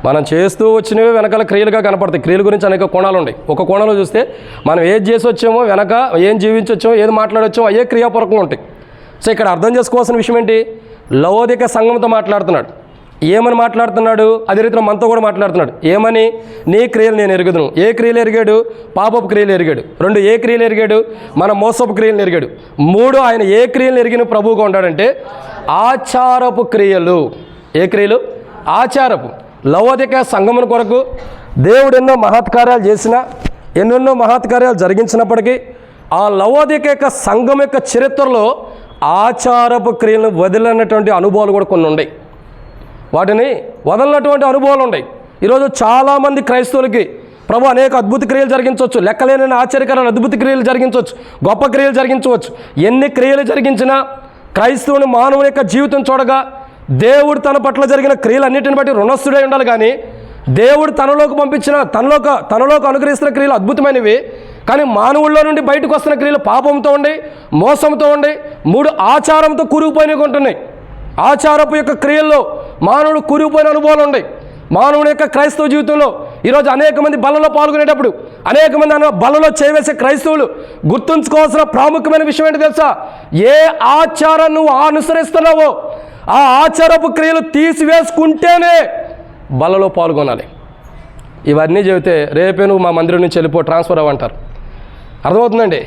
మనం చేస్తూ వచ్చినవి వెనకాల క్రియలుగా కనపడతాయి. క్రియల గురించి అనేక కోణాలు ఉన్నాయి. ఒక కోణంలో చూస్తే మనం ఏది చేసి వచ్చామో, వెనక ఏం జీవించి వచ్చామో, ఏది మాట్లాడొచ్చామో అయ్యే క్రియాపూర్వకంగా ఉంటాయి. సో ఇక్కడ అర్థం చేసుకోవాల్సిన విషయం ఏంటి? లవోదిక సంఘంతో మాట్లాడుతున్నాడు. ఏమని మాట్లాడుతున్నాడు? అదే రీతిలో మనతో కూడా మాట్లాడుతున్నాడు. ఏమని? నీ క్రియలు నేను ఎరుగుదును. ఏ క్రియలు ఎరిగాడు? పాపపు క్రియలు ఎరిగాడు. 2 ఏ క్రియలు ఎరిగాడు? మన మోసపు క్రియలు ఎరిగాడు. 3 ఆయన ఏ క్రియలు ఎరిగిన ప్రభువుగా ఉన్నాడంటే ఆచారపు క్రియలు. ఏ క్రియలు? ఆచారపు. లవోదిక సంఘముల కొరకు దేవుడు ఎన్నో మహత్కార్యాలు చేసినా, ఎన్నెన్నో మహత్కార్యాలు జరిగించినప్పటికీ ఆ లవోదిక యొక్క సంఘం యొక్క చరిత్రలో ఆచారపు క్రియలను వదిలినటువంటి అనుభవాలు కూడా కొన్ని ఉన్నాయి. వాటిని వదలనటువంటి అనుభవాలు ఉన్నాయి. ఈరోజు చాలామంది క్రైస్తవులకి ప్రభు అనేక అద్భుత క్రియలు జరిగించవచ్చు, లెక్కలేని ఆశ్చర్యకరమైన అద్భుత క్రియలు జరిగించవచ్చు, గొప్ప క్రియలు జరిగించవచ్చు. ఎన్ని క్రియలు జరిగించినా క్రైస్తవుని మానవుని యొక్క జీవితం చూడగా దేవుడు తన పట్ల జరిగిన క్రియలన్నిటిని బట్టి రుణస్థుడై ఉండాలి. కానీ దేవుడు తనలోకి పంపించిన తనలోకి అనుగ్రహిస్తున్న క్రియలు అద్భుతమైనవి. కానీ మానవుల్లో నుండి బయటకు వస్తున్న క్రియలు పాపంతో ఉండి, మోసంతో ఉండి, 3 ఆచారంతో కూరుకుపోయినవి ఉంటున్నాయి. ఆచారపు యొక్క క్రియల్లో మానవుడు కూరుకుపోయిన అనుభవాలు ఉన్నాయి. మానవుని యొక్క క్రైస్తవ జీవితంలో ఈరోజు అనేక మంది బలలో పాల్గొనేటప్పుడు, అనేక మంది బలలో చేయవేసే క్రైస్తవులు గుర్తుంచుకోవాల్సిన ప్రాముఖ్యమైన విషయం ఏంటి తెలుసా? ఏ ఆచారం నువ్వు అనుసరిస్తున్నావో ఆ ఆచారపు క్రియలు తీసివేసుకుంటేనే బలలో పాల్గొనాలి. ఇవన్నీ చెబితే రేపే నువ్వు మా మందిరం నుంచి వెళ్ళిపో, ట్రాన్స్ఫర్ అవ్వంటారు. అర్థమవుతుందండి?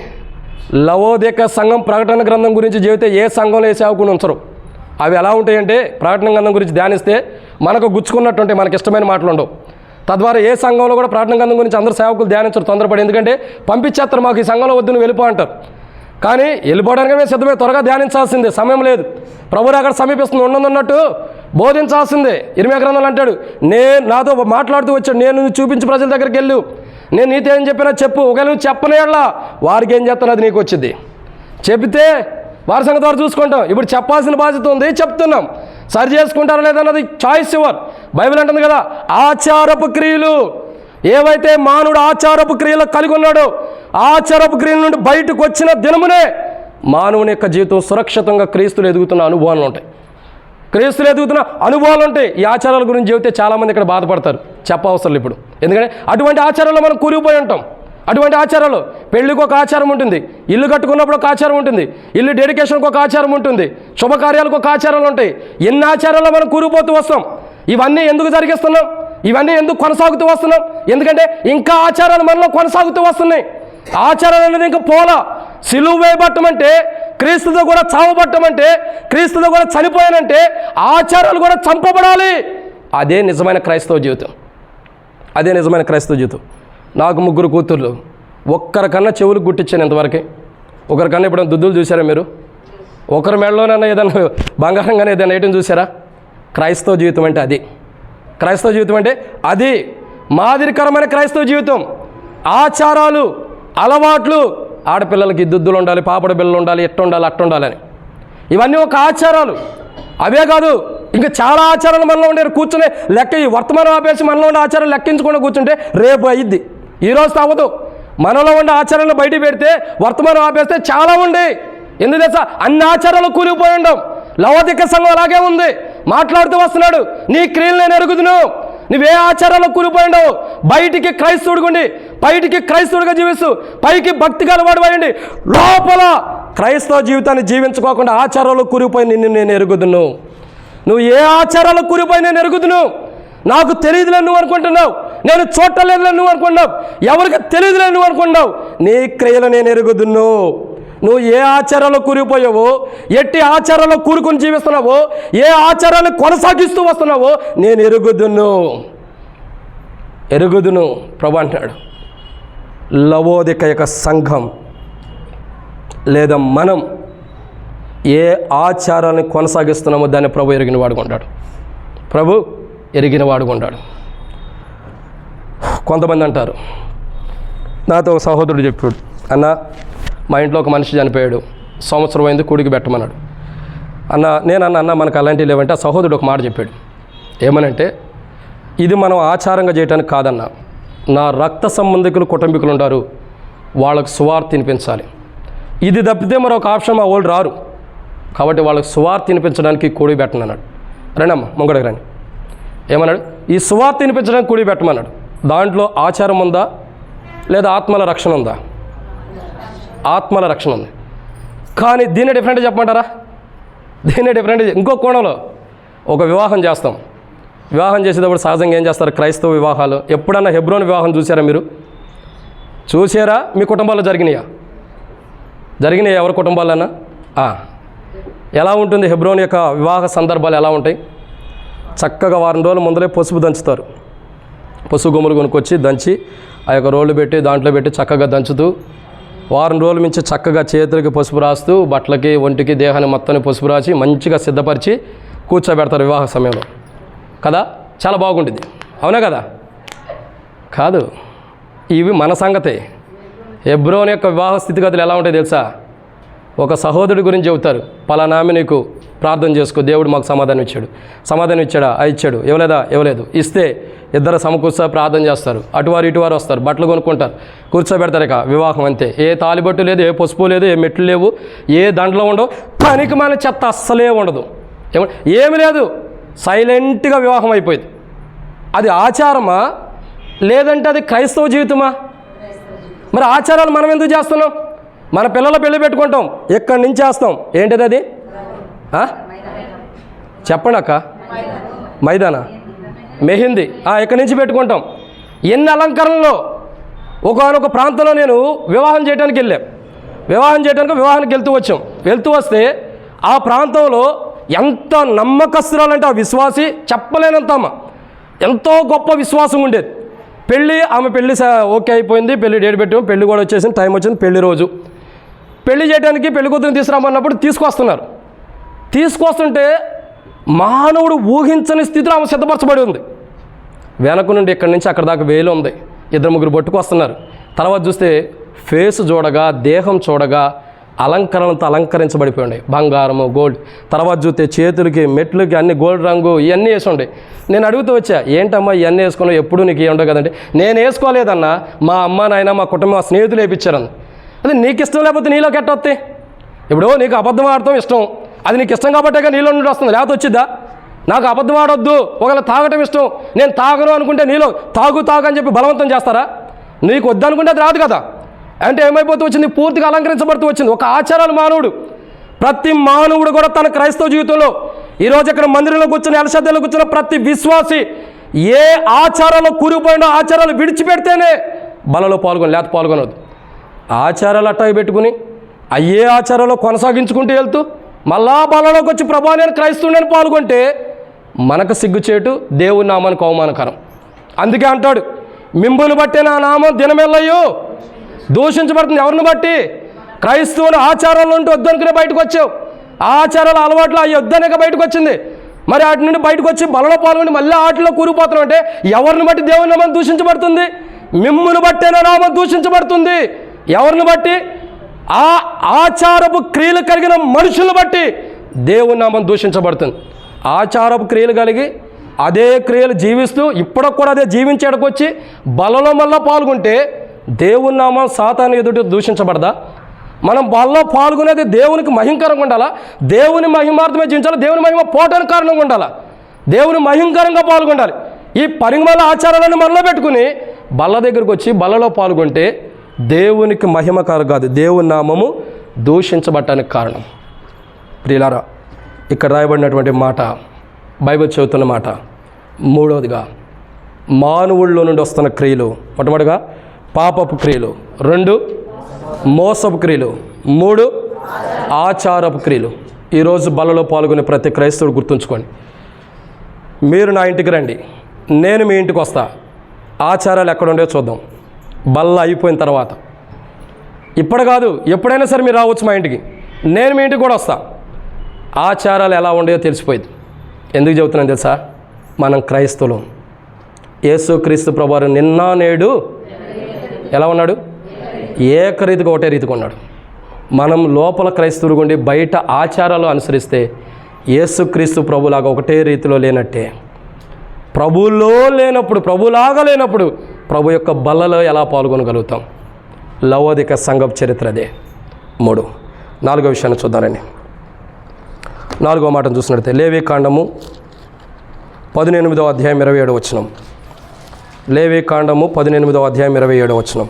లవోదిక సంఘం ప్రకటన గ్రంథం గురించి చెబితే ఏ సంఘంలో ఏ సేవకుని ఉంచరు. అవి ఎలా ఉంటాయంటే ప్రకటన గ్రంథం గురించి ధ్యానిస్తే మనకు గుచ్చుకున్నట్టుంటే మనకి ఇష్టమైన మాటలు ఉండవు. తద్వారా ఏ సంఘంలో కూడా ప్రకటన గ్రంథం గురించి అందరు సేవకులు ధ్యానించరు తొందరపడి. ఎందుకంటే పంపించేస్తారు, మాకు ఈ సంఘంలో వద్దు నువ్వు వెళ్ళిపో అంటారు. కానీ వెళ్ళిపోవడానికి మేము సిద్ధమే, త్వరగా ధ్యానించాల్సిందే, సమయం లేదు. ప్రభువు అక్కడ సమీపిస్తుంది, ఉన్నట్టు బోధించాల్సిందే. ఇర్మియా గ్రంథంలో అంటాడు, నాతో మాట్లాడుతూ వచ్చాడు, నేను చూపించి ప్రజల దగ్గరికి వెళ్ళు, నేను నీతో ఏం చెప్పినా చెప్పు, ఒకవేళ నువ్వు చెప్పనేలా వారికి ఏం చేస్తాను అది నీకు వచ్చింది. చెబితే వారి సంగతి వారు చూసుకుంటాం. ఇప్పుడు చెప్పాల్సిన బాధ్యత ఉంది, చెప్తున్నాం. సరి చేసుకుంటారా లేదన్నది చాయిస్ యువర్. బైబిల్ అంటుంది కదా, ఆచారపు క్రియలు ఏవైతే మానవుడు ఆచారపు క్రియలు కలిగి ఉన్నాడో ఆచారపు క్రియల నుండి బయటకు వచ్చిన దినమునే మానవుని యొక్క జీవితం సురక్షితంగా క్రీస్తులు ఎదుగుతున్న అనుభవాలు ఉంటాయి. క్రీస్తులు ఎదుగుతున్న అనుభవాలు ఉంటాయి. ఈ ఆచారాల గురించి చెబితే చాలామంది ఇక్కడ బాధపడతారు, చెప్పవసరం ఇప్పుడు. ఎందుకంటే అటువంటి ఆచారాల్లో మనం కూలిపోయి ఉంటాం. అటువంటి ఆచారాలు, పెళ్లికి ఒక ఆచారం ఉంటుంది, ఇల్లు కట్టుకున్నప్పుడు ఒక ఆచారం ఉంటుంది, ఇల్లు డెడికేషన్కి ఒక ఆచారం ఉంటుంది, శుభకార్యాలకు ఒక ఆచారాలు ఉంటాయి. ఎన్ని ఆచారాల్లో మనం కూలిపోతూ వస్తాం. ఇవన్నీ ఎందుకు జరిగిస్తున్నాం? ఇవన్నీ ఎందుకు కొనసాగుతూ వస్తున్నాం? ఎందుకంటే ఇంకా ఆచారాలు మనలో కొనసాగుతూ వస్తున్నాయి. ఆచారాలు అనేది ఇంకా పోలా. సిలువ వేయబట్టమంటే, క్రీస్తుతో కూడా చావబట్టమంటే, క్రీస్తుతో కూడా చనిపోయానంటే ఆచారాలు కూడా చంపబడాలి. అదే నిజమైన క్రైస్తవ జీవితం. అదే నిజమైన క్రైస్తవ జీవితం. నాకు 3 కూతుర్లు, ఒక్కరికన్నా చెవులకు గుట్టించాను ఇంతవరకు. ఒకరికన్నా ఇప్పుడు దుద్దులు చూసారా మీరు? ఒకరి మెడలోనైనా ఏదైనా బంగారం కానీ ఏదైనా ఐటమ్ చూసారా? క్రైస్తవ జీవితం అంటే అది. క్రైస్తవ జీవితం అంటే అది. మాదిరికరమైన క్రైస్తవ జీవితం. ఆచారాలు, అలవాట్లు, ఆడపిల్లలకి దుద్దులు ఉండాలి, పాపడ బిళ్ళలు ఉండాలి, ఎట్ట ఉండాలి, అట్ట ఉండాలని, ఇవన్నీ ఒక ఆచారాలు. అవే కాదు, ఇంకా చాలా ఆచారాలు మనలో ఉండే. కూర్చునే లెక్క ఈ వర్తమానం ఆపేసి మనలో ఉండే ఆచారాలు లెక్కించకుండా కూర్చుంటే రేపు అయ్యిద్ది, ఈరోజు అవ్వదు. మనలో ఉండే ఆచారాలను బయట పెడితే వర్తమానం ఆపేస్తే చాలా ఉండే. ఎందుకు తెలుసా? అన్ని ఆచారాలు కూలిపోయి ఉండం. లవోదిక సంఘం అలాగే ఉంది. మాట్లాడుతూ వస్తున్నాడు, నీ క్రియలు నేను ఎరుగుదును. నువ్వే ఆచారాల్లో కూలిపోయి ఉండవు. బయటికి క్రైస్తవుడు ఉండి బయటికి క్రైస్తవుడిగా జీవిస్తూ పైకి భక్తి గలవాడు అయ్యండి, లోపల క్రైస్తవ జీవితాన్ని జీవించుకోకుండా ఆచారాలు కూరిపోయి నిన్ను నేను ఎరుగుదును. నువ్వు ఏ ఆచారాలు కూరిపోయి నేను ఎరుగుదును? నాకు తెలియదులే నువ్వు అనుకుంటున్నావు, నేను చూడలేదులే నువ్వు అనుకున్నావు, ఎవరికి తెలియదులే నువ్వు అనుకున్నావు. నీ క్రియలు నేను ఎరుగుదును. నువ్వు ఏ ఆచారాల్లో కూరిపోయావో, ఎట్టి ఆచారాల్లో కూరుకొని జీవిస్తున్నావో, ఏ ఆచారాన్ని కొనసాగిస్తూ వస్తున్నావో నేను ఎరుగుదును ప్రభు అంటున్నాడు. లవోదిక యొక్క సంఘం లేదా మనం ఏ ఆచారాన్ని కొనసాగిస్తున్నామో దాన్ని ప్రభు ఎరిగిన వాడుకుంటాడు. ప్రభు ఎరిగిన వాడుకుంటాడు. కొంతమంది అంటారు, నాతో ఒక సహోదరుడు చెప్పాడు, అన్న మా ఇంట్లో ఒక మనిషి చనిపోయాడు, సంవత్సరం అయింది, కూడికి పెట్టమన్నాడు. అన్న మనకు అలాంటివి లేవంటే ఆ సహోదరుడు ఒక మాట చెప్పాడు. ఏమనంటే, ఇది మనం ఆచారంగా చేయడానికి కాదన్న, నా రక్త సంబంధికులు కుటుంబీకులు ఉంటారు, వాళ్ళకు సువార్త తినిపించాలి. ఇది తప్పితే మరొక ఆప్షన్ మా వాళ్ళు రారు, కాబట్టి వాళ్ళకి సువార్త తినిపించడానికి కూడి పెట్టను అన్నాడు. రండమ్మ ముంగడికి రండి. ఏమన్నాడు? ఈ సువార్త తినిపించడానికి కూడి పెట్టమన్నాడు. దాంట్లో ఆచారం ఉందా లేదా ఆత్మల రక్షణ ఉందా? ఆత్మల రక్షణ ఉంది. కానీ దీన్ని డిఫరెంట్ చెప్పమంటారా? దీన్ని డిఫరెంట్. ఇంకో కోణంలో ఒక వివాహం చేస్తాం. వివాహం చేసేటప్పుడు సహజంగా ఏం చేస్తారు? క్రైస్తవ వివాహాలు. ఎప్పుడన్నా హెబ్రోన్ వివాహం చూసారా మీరు? చూసారా? మీ కుటుంబాల్లో జరిగినాయా? ఎవరి కుటుంబాలన్నా? ఎలా ఉంటుంది హెబ్రోన్ యొక్క వివాహ సందర్భాలు ఎలా ఉంటాయి? చక్కగా వారం రోజుల ముందరే పసుపు దంచుతారు. పసుపు గుమ్మలు కొనుక్కొచ్చి దంచి ఆ యొక్క రోళ్ళు పెట్టి దాంట్లో పెట్టి చక్కగా దంచుతూ వారం రోజుల నుంచి చక్కగా చేతులకి పసుపు రాస్తూ బట్టలకి ఒంటికి దేహాన్ని మొత్తాన్ని పసుపు రాసి మంచిగా సిద్ధపరిచి కూర్చోబెడతారు వివాహ సమయంలో కదా. చాలా బాగుంటుంది, అవునా కదా? కాదు, ఇవి మన సంగతే. హెబ్రోన్ యొక్క వివాహ స్థితిగతులు ఎలా ఉంటాయి తెలుసా? ఒక సహోదరుడి గురించి చెబుతారు, పలానామె నీకు ప్రార్థన చేసుకో, దేవుడు మాకు సమాధానం ఇచ్చాడా? ఇచ్చాడు. ఇవ్వలేదు. ఇస్తే ఇద్దరు సమకూర్చో ప్రార్థన చేస్తారు. అటువారు ఇటువారు వస్తారు, బట్టలు కొనుక్కుంటారు, కూర్చోబెడతారు. ఇక వివాహం అంతే. ఏ తాలిబొట్టు లేదు, ఏ పసుపు లేదు, ఏ మెట్లు లేవు, ఏ దండలు ఉండవు, పనికి మన చెత్త అస్సలే ఉండదు, ఏమి లేదు. సైలెంట్గా వివాహం అయిపోయింది. అది ఆచారమా లేదంటే అది క్రైస్తవ జీవితమా? మరి ఆచారాలు మనం ఎందుకు చేస్తున్నాం? మన పిల్లల పెళ్లి పెట్టుకుంటాం, ఎక్కడి నుంచి చేస్తాం. ఏంటిది అది? చెప్పండి అక్క. మైదానా? మెహిందీ. ఎక్కడి నుంచి పెట్టుకుంటాం. ఎన్ని అలంకరణలో. ఒకనొక ప్రాంతంలో నేను వివాహం చేయడానికి వివాహానికి వెళ్తూ వస్తే ఆ ప్రాంతంలో ఎంత నమ్మకస్తురాలంటే ఆ విశ్వాసి చెప్పలేనంత అమ్మ, ఎంతో గొప్ప విశ్వాసం ఉండేది. ఆమె పెళ్ళి ఓకే అయిపోయింది, పెళ్లి డేట్ పెట్టాము, పెళ్లి కూడా వచ్చేసింది, టైం వచ్చింది. పెళ్లి రోజు పెళ్లి చేయడానికి పెళ్లి కూతురుని తీసుకురామన్నప్పుడు తీసుకొస్తుంటే మానవుడు ఊహించని స్థితిలో ఆమె సిద్ధపరచబడి ఉంది. వెనక నుండి ఇక్కడి నుంచి అక్కడ దాకా వేలు ఉంది, 2-3 పట్టుకొస్తున్నారు. తర్వాత చూస్తే ఫేస్ చూడగా, దేహం చూడగా అలంకరణతో అలంకరించబడిపోయి ఉండే, బంగారము, గోల్డ్. తర్వాత చూస్తే చేతులకి, మెట్లకి అన్ని గోల్డ్ రంగు ఇవన్నీ వేసి ఉండే. నేను అడుగుతూ వచ్చా, ఏంటమ్మా ఇవన్నీ వేసుకున్నావు, ఎప్పుడు నీకు ఏముండవు కదండి. నేను వేసుకోలేదన్నా, మా అమ్మ నాయన, మా కుటుంబం, మా స్నేహితులు వేయించారని. అది నీకు ఇష్టం లేకపోతే నీలోకి ఎట్ట వస్తాయి? ఇప్పుడు నీకు అబద్ధం ఆడటం ఇష్టం, అది నీకు ఇష్టం కాబట్టే నీలో నుండి వస్తుంది, లేకపోతే వచ్చిద్దా? నాకు అబద్ధం ఆడొద్దు, ఒకవేళ తాగటం ఇష్టం, నేను తాగను అనుకుంటే నీలో తాగు అని చెప్పి బలవంతం చేస్తారా? నీకు వద్దనుకుంటే అది రాదు కదా. అంటే ఏమైపోతూ వచ్చింది? పూర్తిగా అలంకరించబడుతూ వచ్చింది. ఒక ఆచారాలు మానవుడు, ప్రతి మానవుడు కూడా తన క్రైస్తవ జీవితంలో ఈరోజు ఇక్కడ మందిరంలో కూర్చొని ఎలసద్దలో కూర్చున్న ప్రతి విశ్వాసి ఏ ఆచారాల్లో కూరిపోయినా ఆచారాలు విడిచిపెడితేనే బలలో లేకపోతే పాల్గొనవద్దు. ఆచారాలు అట్టాగి పెట్టుకుని అయ్యే ఆచారాల్లో కొనసాగించుకుంటూ వెళ్తూ మళ్ళా బలలోకి వచ్చి ప్రభా నేను క్రైస్తవుడని పాల్గొంటే మనకు సిగ్గుచేటు, దేవుని నామానికి అవమానకరం. అందుకే అంటాడు, మింబులు బట్టే నా నామం దినమెల్లయ్యో దూషించబడుతుంది. ఎవరిని బట్టి? క్రైస్తవుని ఆచారాల నుండి వద్దనుకునే బయటకు వచ్చావు, ఆచారాల అలవాట్లు అవి వద్దనక బయటకు వచ్చింది. మరి వాటి నుండి బయటకు వచ్చి బలలో పాల్గొని మళ్ళీ ఆటలో కూరిపోతున్నాం అంటే ఎవరిని బట్టి దేవుని నామం దూషించబడుతుంది? మిమ్మును బట్టే నా నామం దూషించబడుతుంది. ఎవరిని బట్టి? ఆ ఆచారపు క్రియలు కలిగిన మనుషులను బట్టి దేవుని నామం దూషించబడుతుంది. ఆచారపు క్రియలు కలిగి అదే క్రియలు జీవిస్తూ ఇప్పటికి కూడా అదే జీవించేటకు వచ్చి బలలో మళ్ళా పాల్గొంటే దేవుని నామం సాతాను ఎదుట దూషించబడదా? మనం బలలో పాల్గొనేది దేవునికి మహిమకరంగా ఉండాలా? దేవుని మహిమార్థమే జీవించాలి, దేవుని మహిమ పోవటానికి కారణంగా ఉండాలా? దేవుని మహిమకరంగా పాల్గొనాలి. ఈ పరిమళ ఆచారాలను మనలో పెట్టుకుని బల్ల దగ్గరికి వచ్చి బల్లలో పాల్గొంటే దేవునికి మహిమకారు కాదు, దేవుని నామము దూషించబడటానికి కారణం. ప్రియులారా, ఇక్కడ రాయబడినటువంటి మాట, బైబిల్ చెబుతున్న మాట, మూడవదిగా మానవుల్లో నుండి వస్తున్న క్రియలు. మొట్టమొదటిగా పాపపు క్రియలు, 2 మోసపు క్రియలు, 3 ఆచారపు క్రియలు. ఈరోజు బల్లలో పాల్గొనే ప్రతి క్రైస్తవుడు గుర్తుంచుకోండి, మీరు నా ఇంటికి రండి, నేను మీ ఇంటికి వస్తా, ఆచారాలు ఎక్కడ ఉండేవో చూద్దాం. బల్ల అయిపోయిన తర్వాత, ఇప్పుడు కాదు ఎప్పుడైనా సరే మీరు రావచ్చు మా ఇంటికి, నేను మీ ఇంటికి కూడా వస్తా. ఆచారాలు ఎలా ఉండేవో తెలిసిపోయింది. ఎందుకు చెబుతున్నాను తెలుసా? మనం క్రైస్తవులం. యేసుక్రీస్తు ప్రభువారు నిన్న నేడు ఎలా ఉన్నాడు? ఏకరీతిగా ఒకటే రీతిగా ఉన్నాడు. మనం లోపల క్రైస్తవులు ఉండి బయట ఆచారాలు అనుసరిస్తే యేసుక్రీస్తు ప్రభులాగా ఒకటే రీతిలో లేనట్టే. ప్రభువులో లేనప్పుడు, ప్రభులాగా లేనప్పుడు ప్రభు యొక్క బల్లలో ఎలా పాల్గొనగలుగుతాం? లవోదిక సంఘపు చరిత్ర అదే. 3. 4వ విషయాన్ని చూద్దారండి. 4వ మాటను చూసినట్లయితే లేవీకాండము 18వ అధ్యాయం 27వ వచనం. లేవీకాండము 18వ అధ్యాయం 27వ వచనం.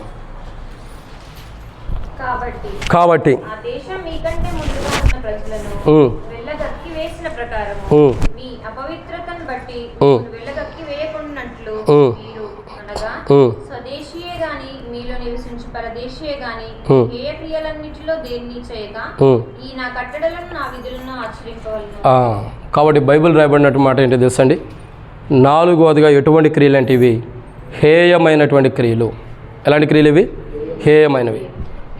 కాబట్టి ఆ దేశం మీకంటే ముందుగా ఉన్న ప్రజలను వెళ్ళగక్కి వేసిన ప్రకారము మీ అపవిత్రతను బట్టి వెళ్ళగక్కి వేయకున్నట్లు మీరు అనగా స్వదేశీయే గాని మీలో నివసించు పరదేశీయే గాని హేయ క్రియలన్నిటిలో దేన్ని చేయగా ఈ నా కట్టడలను నా విధులను ఆచరింపవలెను. కాబట్టి బైబిల్ రాయబడినట్టు మాట ఏంటి తెలుసండి? 4వదిగా ఎటువంటి క్రియలు అంటే ఇవి హేయమైనటువంటి క్రియలు. ఎలాంటి క్రియలు ఇవి? హేయమైనవి.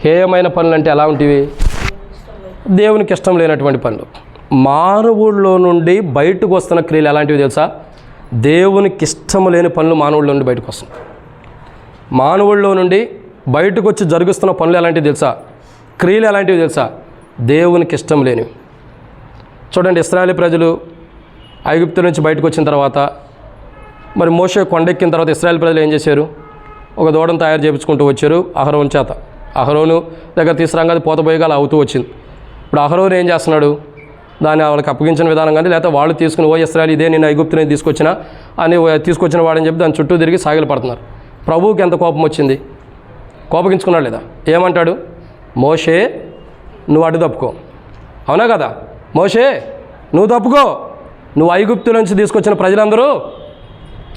హేయమైన పనులు అంటే ఎలా ఉంటాయి? దేవునికి ఇష్టం లేనటువంటి పనులు. మానవుల్లో నుండి బయటకు వస్తున్న క్రియలు ఎలాంటివి తెలుసా? దేవునికి ఇష్టం లేని పనులు మానవుల్లో నుండి బయటకు వస్తున్నాయి. మానవుల్లో నుండి బయటకు వచ్చి జరుగుతున్న పనులు ఎలాంటివి తెలుసా? క్రియలు ఎలాంటివి తెలుసా? దేవునికి ఇష్టం లేనివి. చూడండి, ఇశ్రాయేలు ప్రజలు ఐగుప్తు నుంచి బయటకు వచ్చిన తర్వాత, మరి మోషే కొండెక్కిన తర్వాత ఇశ్రాయేలు ప్రజలు ఏం చేశారు? ఒక దూడను తయారు చేయించుకుంటూ వచ్చారు అహరోను చేత. అహరోను దగ్గర తీసుకురాగా అది పోతపోయిగా అలా అవుతూ వచ్చింది. ఇప్పుడు అహరోను ఏం చేస్తున్నాడు? దాన్ని వాళ్ళకి అప్పగించిన విధానం కానీ, లేకపోతే వాళ్ళు తీసుకుని ఓ ఇశ్రాయేలు ఇదే నేను ఐగుప్తు నుంచి తీసుకొచ్చిన వాడని చెప్పి దాని చుట్టూ తిరిగి సాగిలు పడుతున్నారు. ప్రభువుకి ఎంత కోపం వచ్చింది? కోపగించుకున్నాడు లేదా? ఏమంటాడు? మోషే నువ్వు అడ్డు తప్పుకో. అవునా కదా? మోషే నువ్వు తప్పుకో, నువ్వు ఐగుప్తు నుంచి తీసుకొచ్చిన ప్రజలందరూ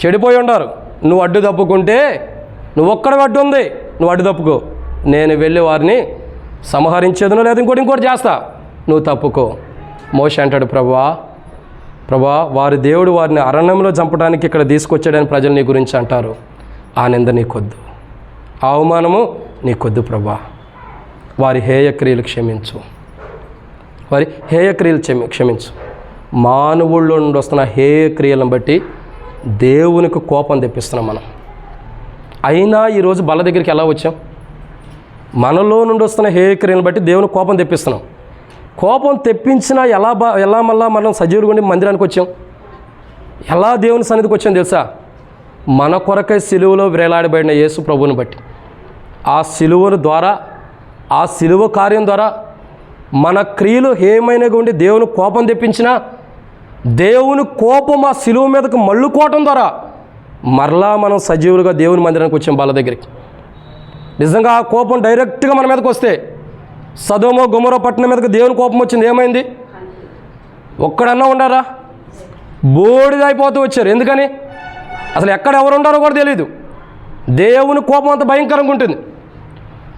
చెడిపోయి ఉన్నారు, నువ్వు అడ్డు తప్పుకుంటే నువ్వు ఒక్కడే అడ్డు ఉంది, నువ్వు అడ్డు తప్పుకో, నేను వెళ్ళి వారిని సంహరించేదనో లేదా ఇంకోటి చేస్తా, నువ్వు తప్పుకో. మోషే అంటాడు, ప్రభా వారి దేవుడు వారిని అరణ్యంలో చంపడానికి ఇక్కడ తీసుకొచ్చాడని ప్రజలు నీ గురించి అంటారు. ఆ నింద నీకొద్దు, ఆ అవమానము నీకొద్దు ప్రభా. వారి హేయక్రియలు క్షమించు, వారి హేయక్రియలు క్షమించు. మానవుల్లో నుండి వస్తున్న హేయక్రియలను బట్టి దేవునికి కోపం తెప్పిస్తున్నాం మనం. అయినా ఈరోజు బల్ల దగ్గరికి ఎలా వచ్చాం? మనలో నుండి వస్తున్న హేయక్రియలను బట్టి దేవుని కోపం తెప్పిస్తున్నాం. కోపం తెప్పించినా ఎలా మళ్ళా మనం సజీవులు ఉండి మందిరానికి వచ్చాం? ఎలా దేవుని సన్నిధికి వచ్చాం తెలుసా? మన కొరకై సిలువలో వేలాడబడిన యేసు ప్రభువుని బట్టి. ఆ సిలువను ద్వారా, ఆ సిలువ కార్యం ద్వారా మన క్రియలు హేయమైనగా ఉండి దేవుని కోపం తెప్పించినా, దేవుని కోపం ఆ సిలువ మీదకు మళ్ళుకోవటం ద్వారా మరలా మనం సజీవులుగా దేవుని మందిరానికి వచ్చాం బల్ల దగ్గరికి. నిజంగా ఆ కోపం డైరెక్ట్గా మన మీదకి వస్తే, సదోమ గొమొర్రా పట్టణం మీదకి దేవుని కోపం వచ్చింది, ఏమైంది? ఒక్కడన్నా ఉండారా? బూడిదైపోతూ వచ్చారు. ఎందుకని? అసలు ఎక్కడ ఎవరు ఉండారో కూడా తెలియదు. దేవుని కోపం అంత భయంకరంగా ఉంటుంది.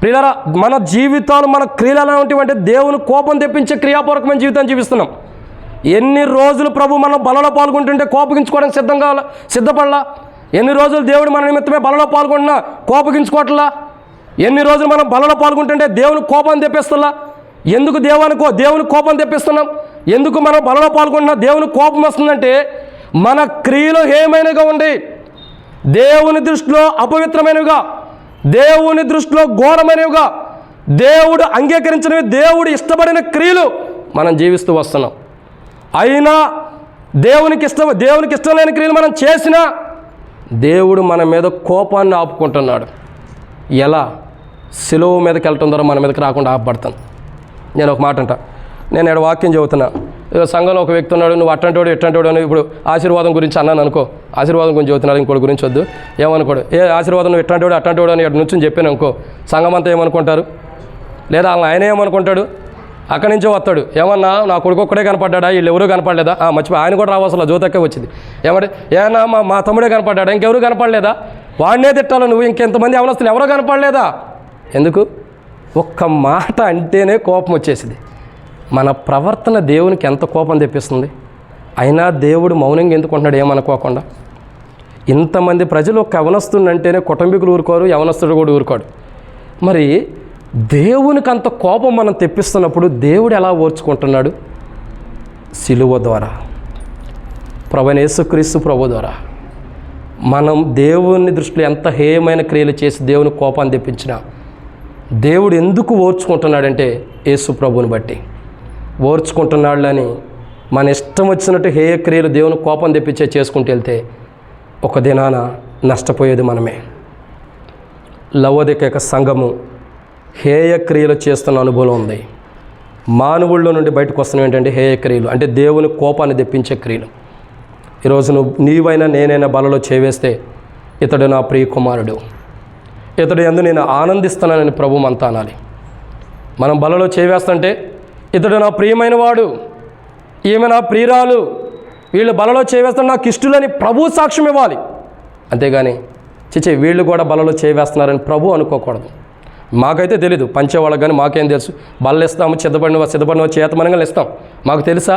ప్రియులారా, మన జీవితాలు, మన క్రియలు ఎలా ఉంటాయంటే దేవుని కోపం తెప్పించే క్రియాపూర్వకమైన జీవితాన్ని జీవిస్తున్నాం. ఎన్ని రోజులు ప్రభు మనం బలలో పాల్గొంటుంటే కోపగించుకోవడానికి సిద్ధపడలా? ఎన్ని రోజులు దేవుడు మన నిమిత్తమే బలలో పాల్గొంటున్నా కోపగించుకోవట్లా? ఎన్ని రోజులు మనం బలలో పాల్గొంటుంటే దేవుని కోపం తెప్పిస్తున్నా? ఎందుకు దేవుని కోపం తెప్పిస్తున్నాం? ఎందుకు మనం బలలో పాల్గొంటున్నా దేవుని కోపం వస్తుందంటే, మన క్రియలు హేయమైనగా ఉండి దేవుని దృష్టిలో అపవిత్రమైనవిగా, దేవుని దృష్టిలో ఘోరమైనవిగా, దేవుడు అంగీకరించినవి, దేవుడు ఇష్టపడిన క్రియలు మనం జీవిస్తూ వస్తున్నాం. అయినా దేవునికి ఇష్టం లేని క్రియలు మనం చేసినా దేవుడు మన మీద కోపాన్ని ఆపుకుంటున్నాడు. ఎలా? సిలువ మీదకి వెళ్ళటం ద్వారా మన మీదకి రాకుండా ఆపబడతాను. నేను ఒక మాట నేను వాక్యం చెబుతున్నా, సంఘంలో ఒక వ్యక్తి ఉన్నాడు, నువ్వు అట్టంటోడు ఇట్టంటోడు అని ఇప్పుడు ఆశీర్వాదం గురించి అన్నాను అనుకో, ఆశీర్వాదం గురించి చెబుతున్నారు, ఇంకోటి గురించి వద్దు, ఏమనుకోడు. ఆశీర్వాదం నువ్వు ఇట్లాంటి వాడు అని ఇక్కడ నుంచి చెప్పాను అనుకో, సంఘం అంతా ఏమనుకుంటారు, లేదా ఆయన ఏమనుకుంటాడు, అక్కడి నుంచే వస్తాడు, ఏమన్నా నా కొడుకు ఒక్కడే కనపడ్డా, వీళ్ళు ఎవరూ కనపడలేదా, మర్చిపోయి ఆయన కూడా రావాల్సిన జ్యోతక్కే వచ్చింది, ఏమంటే ఏమన్నా మా తమ్ముడే కనపడ్డా, ఇంకెవరు కనపడలేదా, వాడినే తిట్టాలి నువ్వు, ఇంకెంతమంది అవనస్తులు ఎవరో కనపడలేదా, ఎందుకు? ఒక్క మాట అంటేనే కోపం వచ్చేసింది. మన ప్రవర్తన దేవునికి ఎంత కోపం తెప్పిస్తుంది. అయినా దేవుడు మౌనంగా ఎందుకుంటున్నాడు ఏమనుకోకుండా. ఇంతమంది ప్రజలు ఒక యవనస్తుని అంటేనే కుటుంబీకులు ఊరుకోరు, యవనస్తుడు కూడా ఊరుకోడు. మరి దేవునికి అంత కోపం మనం తెప్పిస్తున్నప్పుడు దేవుడు ఎలా ఓర్చుకుంటున్నాడు? సిలువ ద్వారా, ప్రభువైన యేసుక్రీస్తు ప్రభు ద్వారా మనం దేవుని దృష్టిలో ఎంత హేయమైన క్రియలు చేసి దేవుని కోపాన్ని తెప్పించినా దేవుడు ఎందుకు ఓర్చుకుంటున్నాడంటే యేసు ప్రభుని బట్టి ఓర్చుకుంటున్నాడులని మన ఇష్టం వచ్చినట్టు హేయ క్రియలు దేవుని కోపం తెప్పించే చేసుకుంటూ వెళ్తే ఒక దినాన నష్టపోయేది మనమే. లవోదికయ సంఘము హేయ క్రియలు చేస్తున్న అనుభవం ఉంది. మానవుల్లో నుండి బయటకు వస్తున్నవి ఏంటంటే హేయ క్రియలు, అంటే దేవుని కోపాన్ని తెప్పించే క్రియలు. ఈరోజు నీవైనా నేనైనా బలలో చేవేస్తే ఇతడు నా ప్రియ కుమారుడు, ఇతడు యందు నేను ఆనందిస్తున్నానని ప్రభువు అంతా అనాలి. మనం బలలో చేవేస్తుంటే ఇతడు నా ప్రియమైన వాడు, ఈమె నా ప్రియురాలు, వీళ్ళు బలలో చేవేస్తున్న నాకు ఇష్టలని ప్రభు సాక్ష్యం ఇవ్వాలి. అంతేగాని చిచి వీళ్ళు కూడా బలలో చేవేస్తున్నారని ప్రభు అనుకోకూడదు. మాకైతే తెలీదు, పంచేవాళ్ళకి కానీ మాకేం తెలుసు, బల్ల ఇస్తాము, సిద్ధపడిన చేతమనగా ఇస్తాం. మాకు తెలుసా?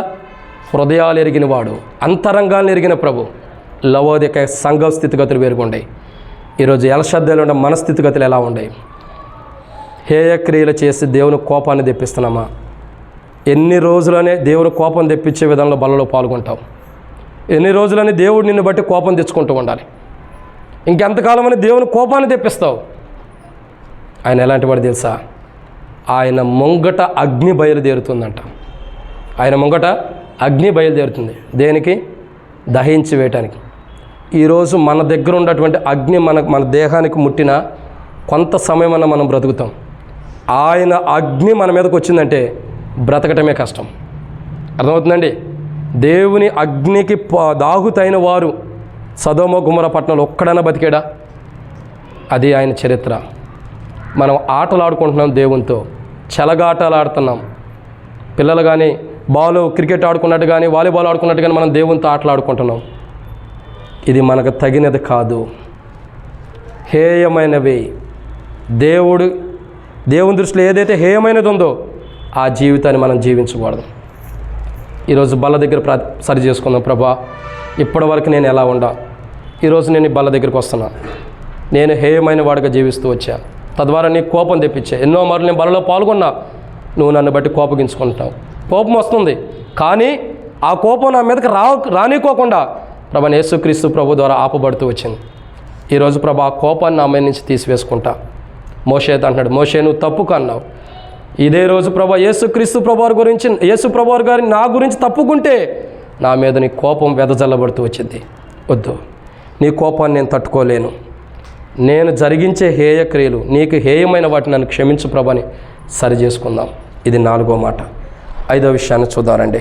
హృదయాలు ఎరిగిన వాడు, అంతరంగాన్ని ఎరిగిన ప్రభు. లవోదికయ సంఘ స్థితిగతులు వేరుగుండాయి. ఈరోజు ఎల్షద్దైలో ఉండే మన స్థితిగతులు ఎలా ఉన్నాయి? హేయ క్రియలు చేసి దేవుని కోపాన్ని తెప్పిస్తున్నామా? ఎన్ని రోజులనే దేవుని కోపం తెప్పించే విధంలో బలలో పాల్గొంటాం? ఎన్ని రోజులని దేవుడు నిన్ను బట్టి కోపం తెచ్చుకుంటూ ఉండాలి? ఇంకెంతకాలమని దేవుని కోపాన్ని తెప్పిస్తావు? ఆయన ఎలాంటి వాడు తెలుసా? ఆయన ముంగట అగ్ని బయలుదేరుతుందంట. ఆయన ముంగట అగ్ని బయలుదేరుతుంది. దేనికి? దహించి వేయటానికి. ఈరోజు మన దగ్గర ఉన్నటువంటి అగ్ని మన దేహానికి ముట్టిన కొంత సమయమన్నా మనం బ్రతుకుతాం. ఆయన అగ్ని మన మీదకి వచ్చిందంటే బ్రతకటమే కష్టం. అర్థమవుతుందండి? దేవుని అగ్నికి దాహుతైన వారు సదోమ గుమర పట్టణంలో ఒక్కడైనా బతికాడా? అది ఆయన చరిత్ర. మనం ఆటలు ఆడుకుంటున్నాం, దేవునితో చెలగాటలు ఆడుతున్నాం. పిల్లలు కానీ క్రికెట్ ఆడుకున్నట్టు కానీ వాలీబాల్ ఆడుకున్నట్టు కానీ మనం దేవునితో ఆటలు ఆడుకుంటున్నాం. ఇది మనకు తగినది కాదు. హేయమైనవి దేవుని దృష్టిలో ఏదైతే హేయమైనది ఉందో ఆ జీవితాన్ని మనం జీవించకూడదు. ఈరోజు బల్ల దగ్గర సరి చేసుకుందాం. ప్రభా, ఇప్పటి వరకు నేను ఎలా ఉండా, ఈరోజు నేను ఈ బల్ల దగ్గరికి వస్తున్నా, నేను హేయమైన వాడిగా జీవిస్తూ వచ్చా, తద్వారా నీ కోపం తెప్పించా. ఎన్నో మార్లు నేను బలలో పాల్గొన్నా, నువ్వు నన్ను బట్టి కోపగించుకుంటావు. కోపం వస్తుంది, కానీ ఆ కోపం నా మీదకి రానికోకుండా ప్రభువైన యేసుక్రీస్తు ప్రభు ద్వారా ఆపబడుతూ వచ్చింది. ఈరోజు ప్రభు ఆ కోపాన్ని నా మీద నుంచి తీసివేసుకుంటా. మోషేతో అంటున్నాడు, మోషే నువ్వు తప్పుకు అన్నావు. ఇదే రోజు ప్రభు యేసుక్రీస్తు ప్రభువారి గురించి, యేసు ప్రభువారి గారి నా గురించి తప్పుకుంటే నా మీద నీ కోపం వెదజల్లబడుతూ వచ్చింది. వద్దు, నీ కోపాన్ని నేను తట్టుకోలేను. నేను జరిగించే హేయ క్రియలు, నీకు హేయమైన వాటిని నన్ను క్షమించు ప్రభు అని సరి చేసుకుందాం. ఇది 4వ మాట. 5వ విషయాన్ని చూద్దారండి.